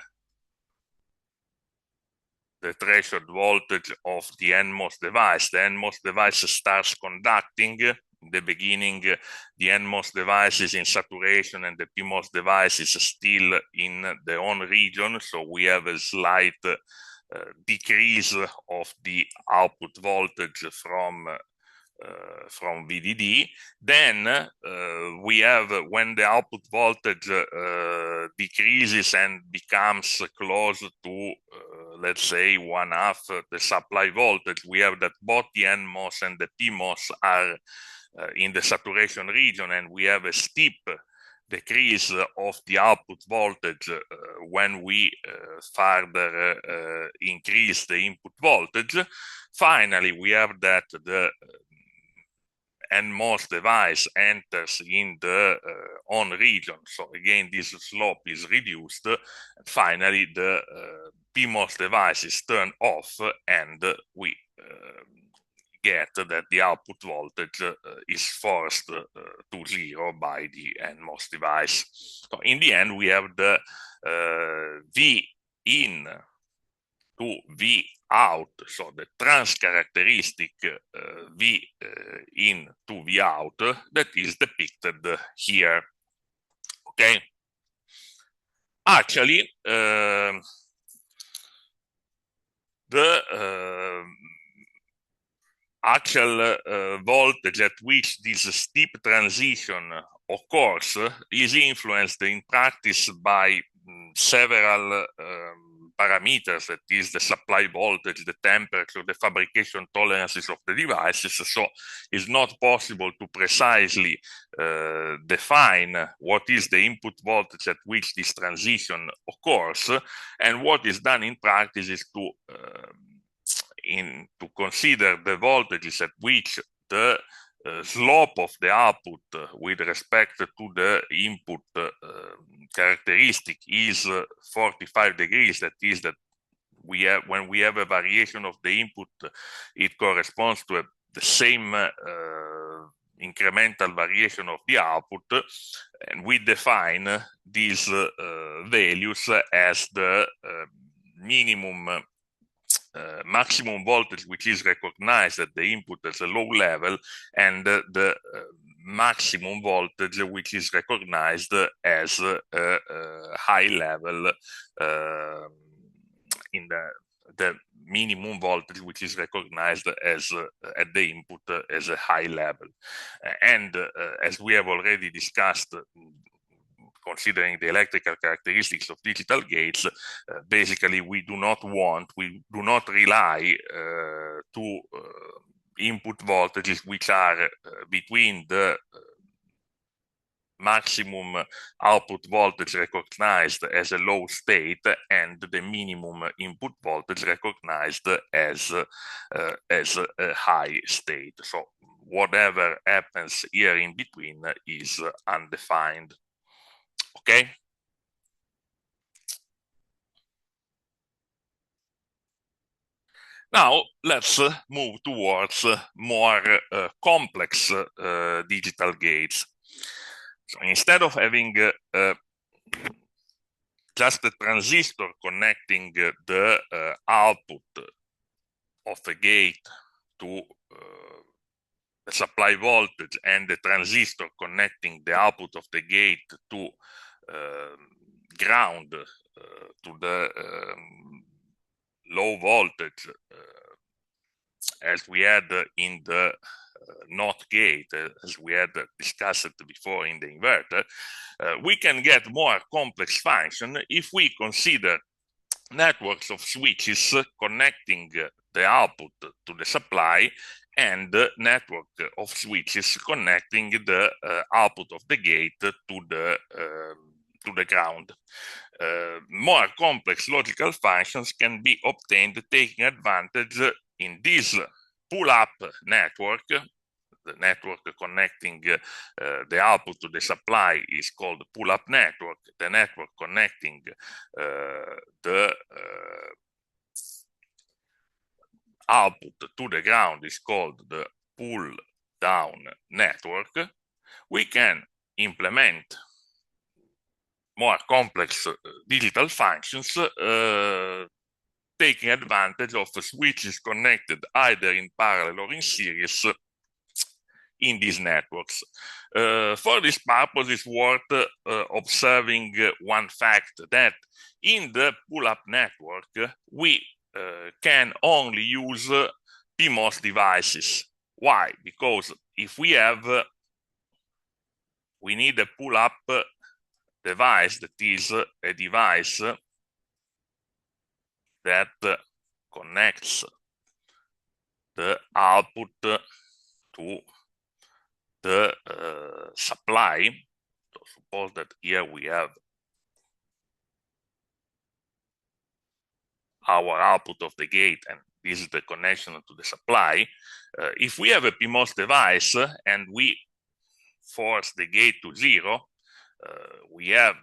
the threshold voltage of the NMOS device. The NMOS device starts conducting. In the beginning, the NMOS device is in saturation and the PMOS device is still in the on region. So we have a slight decrease of the output voltage from VDD. Then we have, when the output voltage decreases and becomes close to, let's say, 1/2 the supply voltage, we have that both the NMOS and the PMOS are in the saturation region, and we have a steep decrease of the output voltage when we further increase the input voltage. Finally, we have that the NMOS device enters in the on region. So again, this slope is reduced. Finally, the PMOS device is turned off, and we get that the output voltage is forced to 0 by the NMOS device. So in the end, we have the V in to V out, so the trans characteristic V in to V out that is depicted here. Okay. Actually, the actual voltage at which this steep transition occurs is influenced in practice by several parameters, that is the supply voltage, the temperature, the fabrication tolerances of the devices. So it's not possible to precisely define what is the input voltage at which this transition occurs. And what is done in practice is to consider the voltages at which the slope of the output with respect to the input characteristic is 45 degrees. That is that we have, when we have a variation of the input, it corresponds to the same incremental variation of the output, and we define these values as the minimum maximum voltage which is recognized at the input as a low level, and the maximum voltage which is recognized as a high level in the minimum voltage which is recognized as at the input as a high level. And as we have already discussed, considering the electrical characteristics of digital gates, basically we do not rely to input voltages which are between the maximum output voltage recognized as a low state and the minimum input voltage recognized as a high state. So whatever happens here in between is undefined. Okay. Now let's move towards more complex digital gates. So instead of having just a transistor connecting the output of a gate to the supply voltage and the transistor connecting the output of the gate to ground, to the low voltage, as we had in the NOT gate, as we had discussed before in the inverter, we can get more complex function if we consider networks of switches connecting the output to the supply and the network of switches connecting the output of the gate to the ground. More complex logical functions can be obtained taking advantage in this pull-up network. The network connecting the output to the supply is called pull-up network. The network connecting the output to the ground is called the pull-down network. We can implement more complex digital functions taking advantage of switches connected either in parallel or in series in these networks. For this purpose, it's worth observing one fact, that in the pull-up network, we can only use PMOS devices. Why? Because if we need a pull-up device, that is a device that connects the output to the supply. So suppose that here we have our output of the gate, and this is the connection to the supply. If we have a PMOS device and we force the gate to 0, we have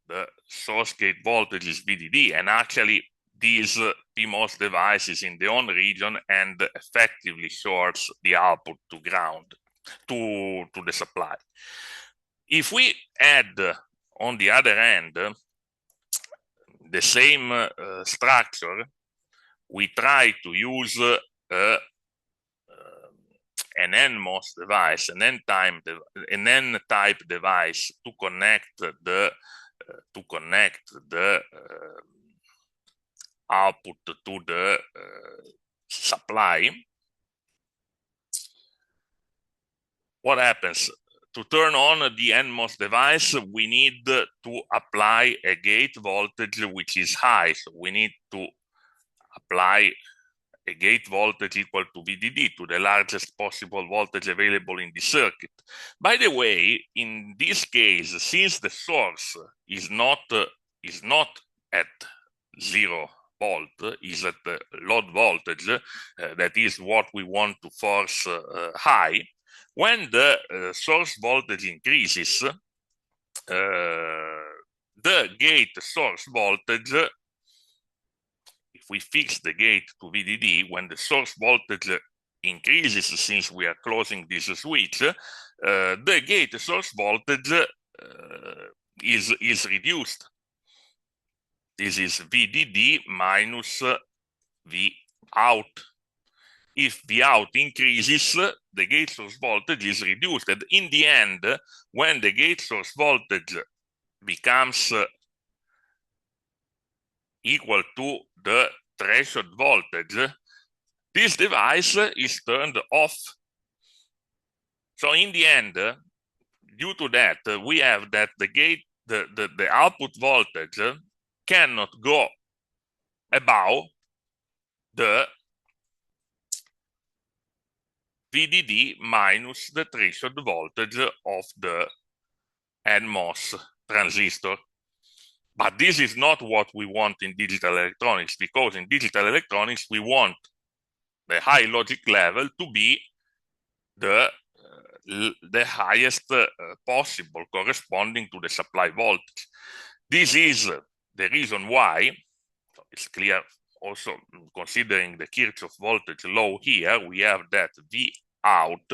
the source gate voltage is VDD, and actually these PMOS devices in the on region and effectively shorts the output to ground, to the supply. If we add, on the other end, the same structure, we try to use an NMOS device, an N-type device to connect the output to the supply. What happens? To turn on the NMOS device, we need to apply a gate voltage which is high. So we need to apply a gate voltage equal to VDD, to the largest possible voltage available in the circuit. By the way, in this case, since the source is not at 0 volt, is at the load voltage, that is what we want to force high. When the source voltage increases, the gate source voltage, if we fix the gate to VDD, when the source voltage increases, since we are closing this switch, the gate source voltage is reduced. This is VDD minus V out. If the out increases, the gate source voltage is reduced. And in the end, when the gate source voltage becomes equal to the threshold voltage, this device is turned off. So in the end, due to that, we have that the output voltage cannot go above the VDD minus the threshold voltage of the NMOS transistor. But this is not what we want in digital electronics, because in digital electronics, we want the high logic level to be the highest possible, corresponding to the supply voltage. This is the reason why, so it's clear also considering the Kirchhoff voltage law here, we have that V out,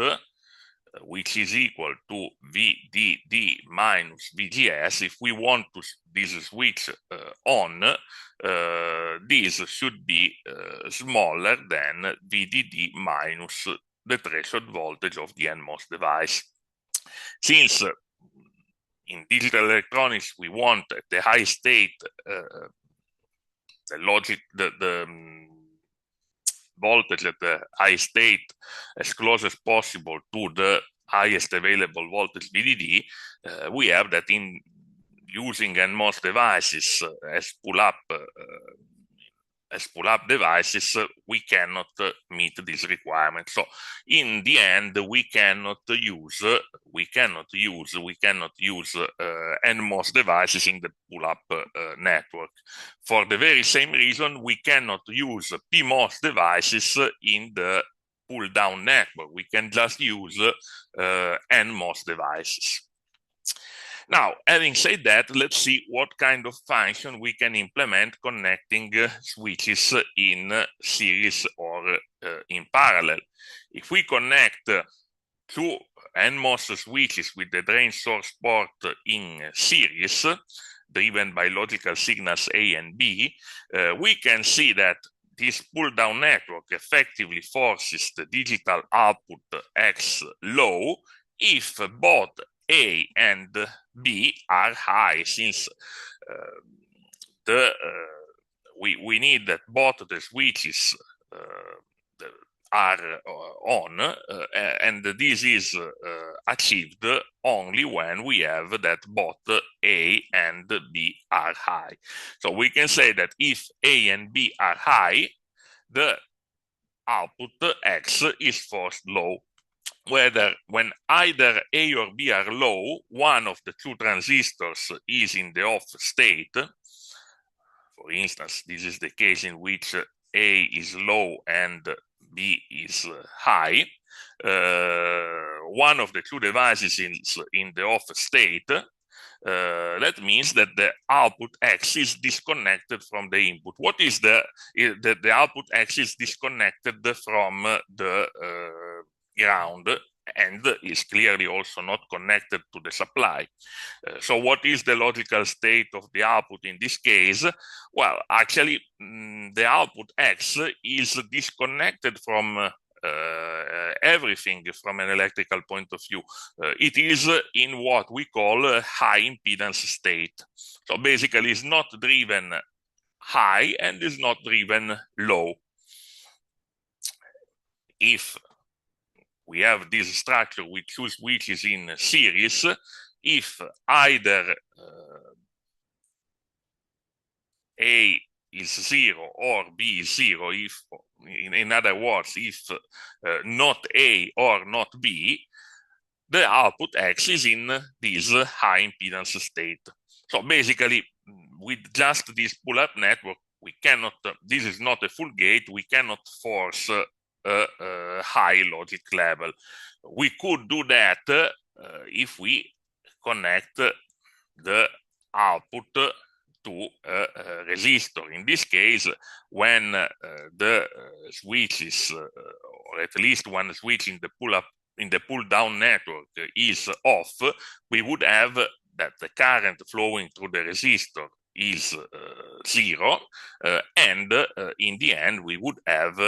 which is equal to VDD minus VGS. If we want to this switch on, this should be smaller than VDD minus the threshold voltage of the NMOS device. Since in digital electronics we want the high state, the voltage at the high state as close as possible to the highest available voltage VDD, we have that in using NMOS devices as pull-up devices, we cannot meet this requirement. So in the end, we cannot use NMOS devices in the pull-up network. For the very same reason, we cannot use PMOS devices in the pull-down network. We can just use NMOS devices. Now, having said that, let's see what kind of function we can implement connecting switches in series or in parallel. If we connect two NMOS switches with the drain source port in series, driven by logical signals A and B, we can see that this pull-down network effectively forces the digital output X low if both A and B are high, since we need that both the switches are on, and this is achieved only when we have that both A and B are high. So we can say that if A and B are high, the output X is forced low. When either A or B are low, one of the two transistors is in the off state. For instance, this is the case in which A is low and B is high. One of the two devices is in the off state. That means that the output X is disconnected from the input. What is the output X is disconnected from the ground and is clearly also not connected to the supply. So what is the logical state of the output in this case? Well, actually, the output X is disconnected from everything from an electrical point of view. It is in what we call a high impedance state. So basically, it's not driven high and is not driven low. If we have this structure with two switches in series, if either A is 0 or B is 0, if, in other words, if not A or not B, the output X is in this high impedance state. So basically, with just this pull-up network, we cannot, this is not a full gate, we cannot force a high logic level. We could do that if we connect the output to a resistor. In this case, when the switch is, or at least one switch in the pull-down network is off, we would have that the current flowing through the resistor is 0, and in the end we would have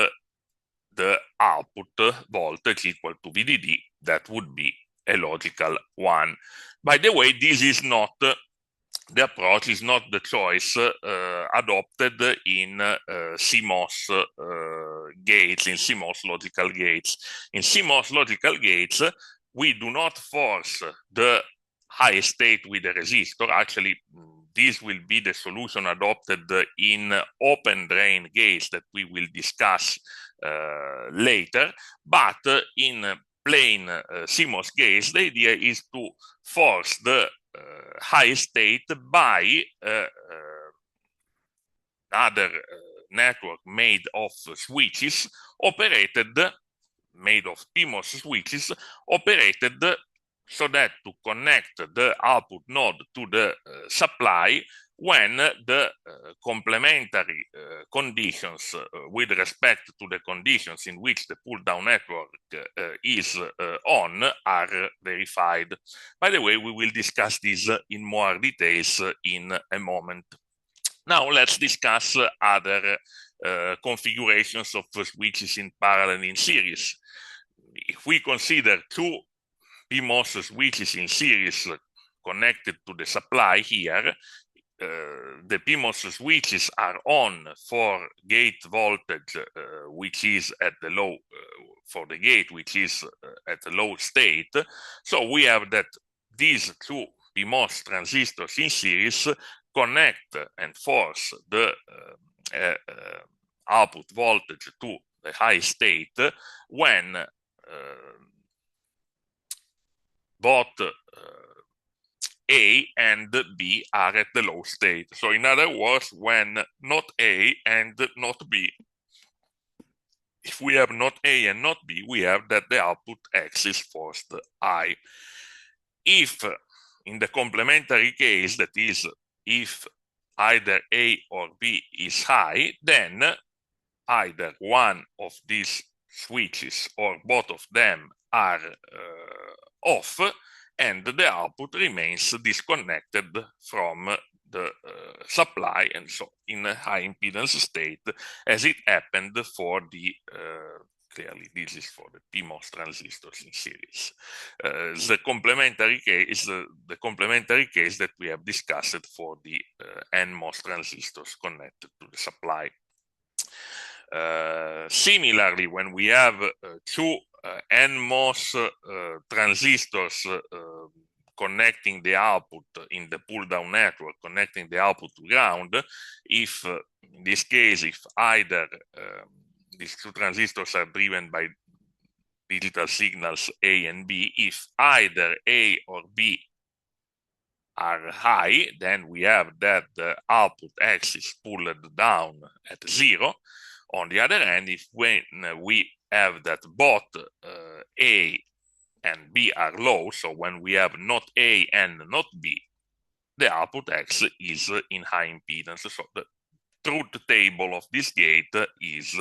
the output voltage equal to VDD. That would be a logical one. By the way, this is not the approach, is not the choice adopted in CMOS gates, in CMOS logical gates. In CMOS logical gates, we do not force the high state with the resistor. Actually, this will be the solution adopted in open drain gates that we will discuss later. But in plain CMOS gates, the idea is to force the high state by another network made of switches made of PMOS switches operated so that to connect the output node to the supply when the complementary conditions with respect to the conditions in which the pull-down network is on are verified. By the way, we will discuss this in more details in a moment. Now let's discuss other configurations of switches in parallel in series. If we consider two PMOS switches in series connected to the supply here, the PMOS switches are on for gate voltage, which is at the low, for the gate, which is at the low state. So we have that these two PMOS transistors in series connect and force the output voltage to the high state when both A and B are at the low state. So in other words, when not A and not B. If we have not A and not B, we have that the output X is forced high. If in the complementary case, that is, if either A or B is high, then either one of these switches or both of them are off, and the output remains disconnected from the supply, and so in a high impedance state, as it happened for the clearly this is for the PMOS transistors in series. The complementary case that we have discussed for the NMOS transistors connected to the supply. Similarly, when we have two NMOS transistors connecting the output in the pull-down network, connecting the output to ground, if in this case, if either these two transistors are driven by digital signals A and B, if either A or B are high, then we have that the output X is pulled down at 0. On the other hand, if when we have that both A and B are low, so when we have not A and not B, the output X is in high impedance. So the truth table of this gate is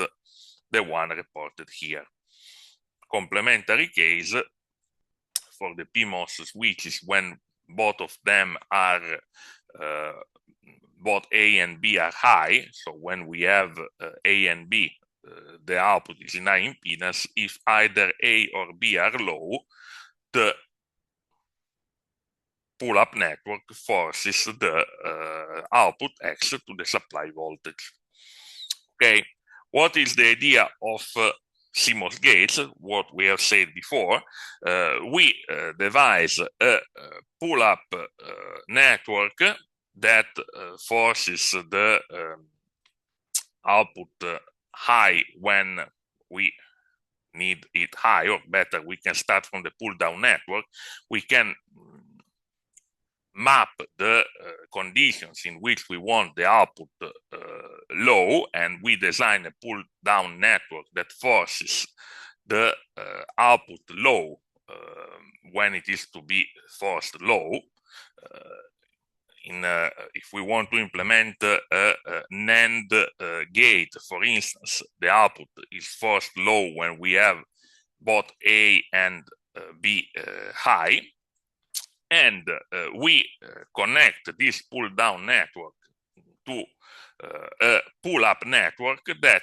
the one reported here. Complementary case for the PMOS switches when both of them are both A and B are high. So when we have A and B, the output is in high impedance. If either A or B are low, the pull-up network forces the output X to the supply voltage. Okay, what is the idea of CMOS gates? What we have said before, we devise a pull-up network that forces the output high when we need it high, or better, we can start from the pull-down network. We can map the conditions in which we want the output low, and we design a pull-down network that forces the output low when it is to be forced low. If we want to implement a NAND gate, for instance, the output is forced low when we have both A and B high, and we connect this pull-down network to a pull-up network that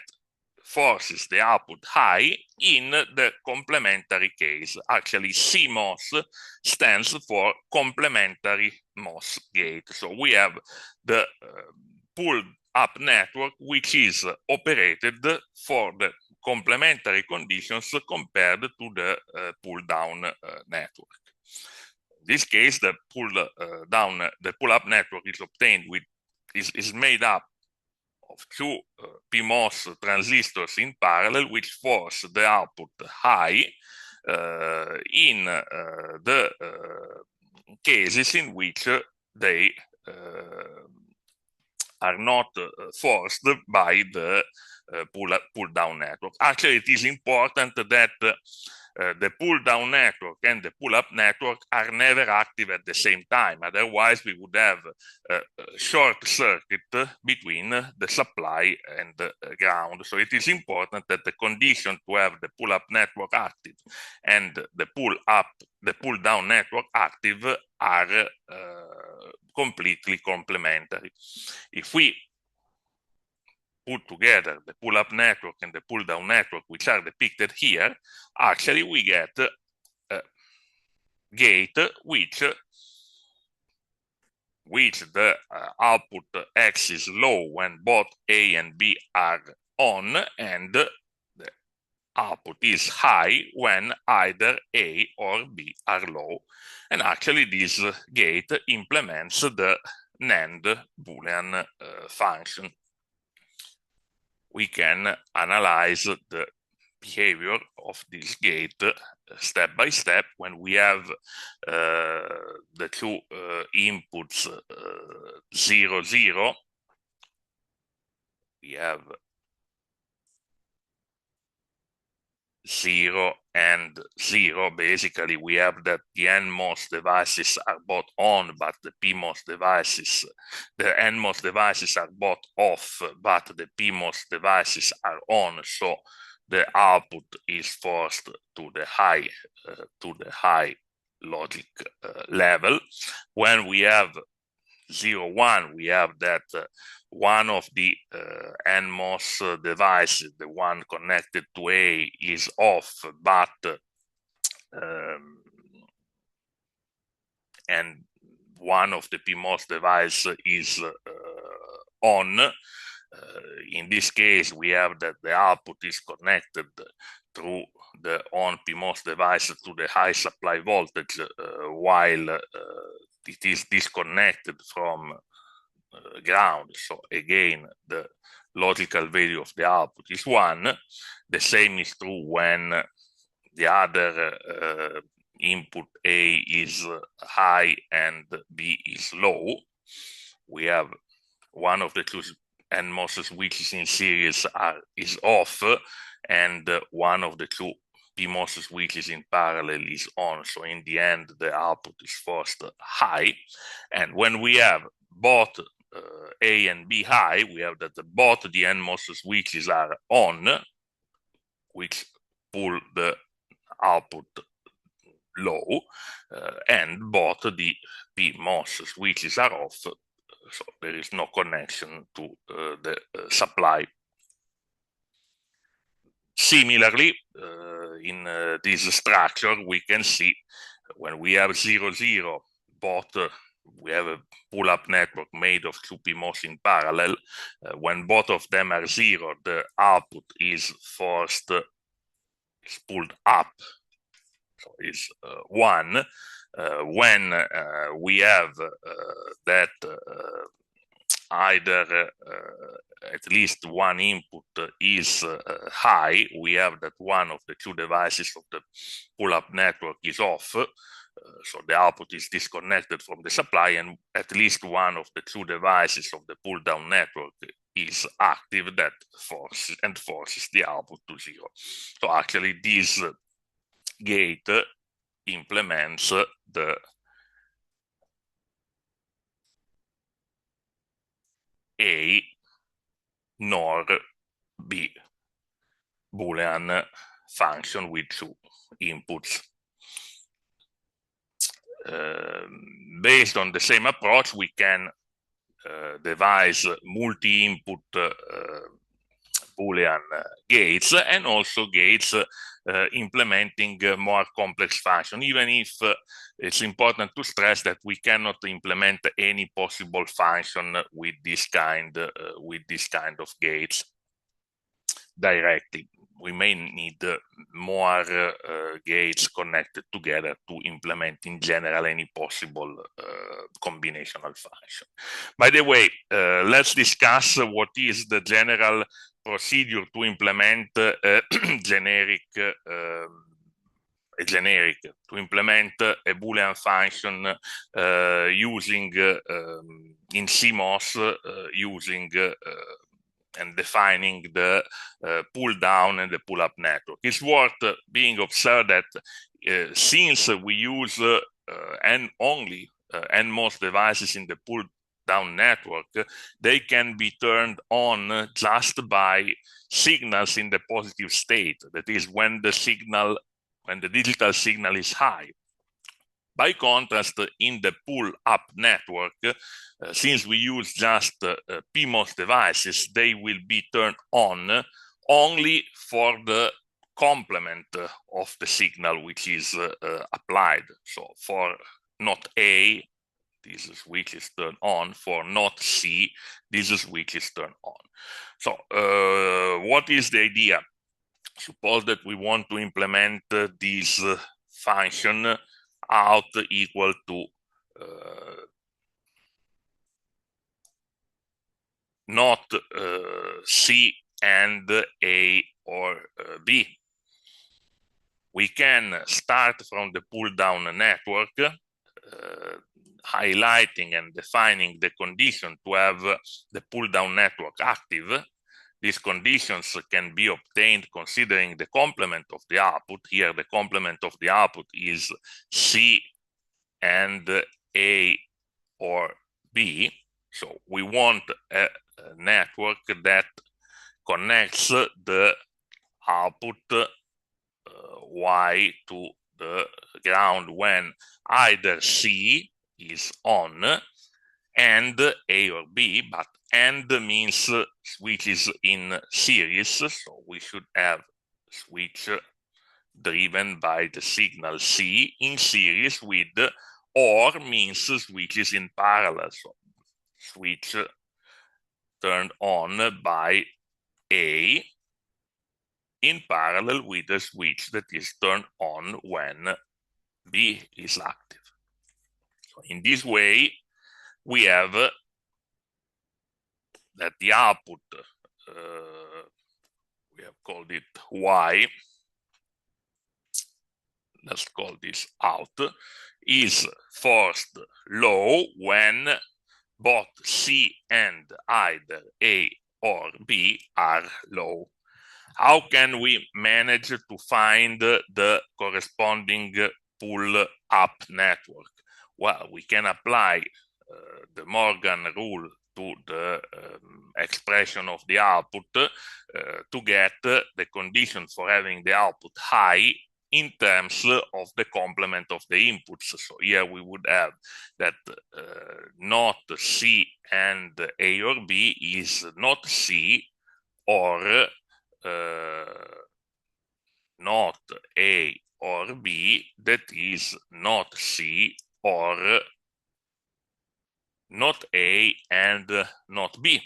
forces the output high in the complementary case. Actually, CMOS stands for complementary MOS gate. So we have the pull-up network, which is operated for the complementary conditions compared to the pull-down network. In this case, the pull-up network is obtained with is made up of two PMOS transistors in parallel, which force the output high in the cases in which they are not forced by the pull-down network. Actually, it is important that the pull-down network and the pull-up network are never active at the same time. Otherwise, we would have a short circuit between the supply and the ground. So it is important that the condition to have the pull-up network active and the pull-down network active are completely complementary. If we put together the pull-up network and the pull-down network, which are depicted here, actually we get a gate which the output X is low when both A and B are on, and the output is high when either A or B are low. And actually this gate implements the NAND Boolean function. We can analyze the behavior of this gate step by step. When we have the two inputs 0, 0, we have 0 and 0. Basically, we have that the NMOS devices are both on, but the PMOS devices, the NMOS devices are both off, but the PMOS devices are on. So the output is forced to the high logic level. When we have 0, 1, we have that one of the NMOS devices, the one connected to A, is off, but and one of the PMOS device is on. In this case, we have that the output is connected through the on PMOS device to the high supply voltage, while it is disconnected from ground. So again, the logical value of the output is 1. The same is true when the other input A is high and B is low. We have one of the two NMOS switches in series is off, and one of the two PMOS switches in parallel is on. So in the end, the output is forced high. And when we have both A and B high, we have that both the NMOS switches are on, which pull the output low, and both the PMOS switches are off, so there is no connection to the supply. Similarly, in this structure, we can see when we have 0, 0, both we have a pull-up network made of two PMOS in parallel. When both of them are 0, the output is forced, is pulled up, so it's 1. When we have that either at least one input is high, we have that one of the two devices of the pull-up network is off, so the output is disconnected from the supply, and at least one of the two devices of the pull-down network is active, that forces the output to 0. So actually this gate implements the A nor B Boolean function with two inputs. Based on the same approach, we can devise multi-input Boolean gates, and also gates implementing more complex function, even if it's important to stress that we cannot implement any possible function with this kind of gates directly. We may need more gates connected together to implement in general any possible combinational function. By the way, let's discuss what is the general procedure to implement a generic Boolean function using in CMOS using and defining the pull down and the pull up network. It's worth being observed that since we use only NMOS devices in the pull down network, they can be turned on just by signals in the positive state. That is, when the digital signal is high. By contrast, in the pull-up network, since we use just PMOS devices, they will be turned on only for the complement of the signal which is applied. So for not A, this switch is turned on. For not C, this switch is turned on. So what is the idea? Suppose that we want to implement this function out equal to not C and A or B. We can start from the pull down network, highlighting and defining the condition to have the pull down network active. These conditions can be obtained considering the complement of the output. Here, the complement of the output is C and A or B. So we want a network that connects the output Y to the ground when either C is on and A or B, but and means switches in series, so we should have switch driven by the signal C in series with, or means switches in parallel, so switch turned on by A in parallel with a switch that is turned on when B is active. So in this way, we have that the output, we have called it Y, let's call this out, is forced low when both C and either A or B are low. How can we manage to find the corresponding pull-up network? Well, we can apply the Morgan rule to the expression of the output to get the condition for having the output high in terms of the complement of the inputs. So here we would have that not C and A or B is not C or not A or B, that is not C or not A and not B.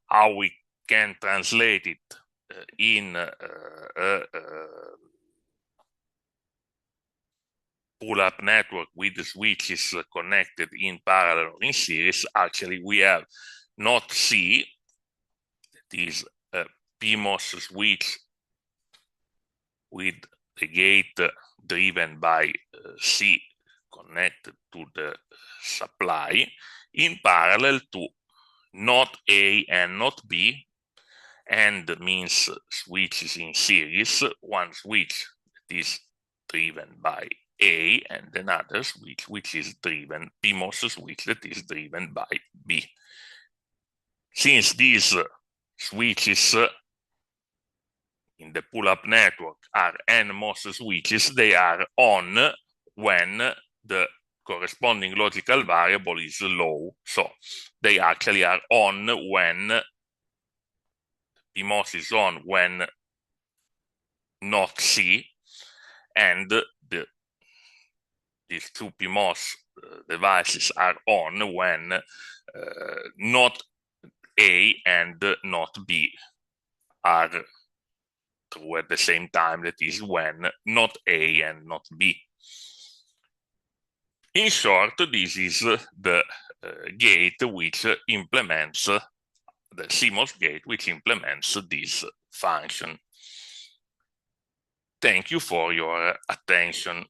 How we can translate it in pull-up network with the switches connected in parallel or in series, actually we have not C, that is a PMOS switch with the gate driven by C connected to the supply, in parallel to not A and not B, and means switches in series, one switch that is driven by A and another switch which is driven, PMOS switch that is driven by B. Since these switches in the pull-up network are NMOS switches, they are on when the corresponding logical variable is low. So they actually are on when PMOS is on when not C, and these two PMOS devices are on when not A and not B are true at the same time, that is when not A and not B. In short, this is the gate which implements, the CMOS gate which implements this function. Thank you for your attention.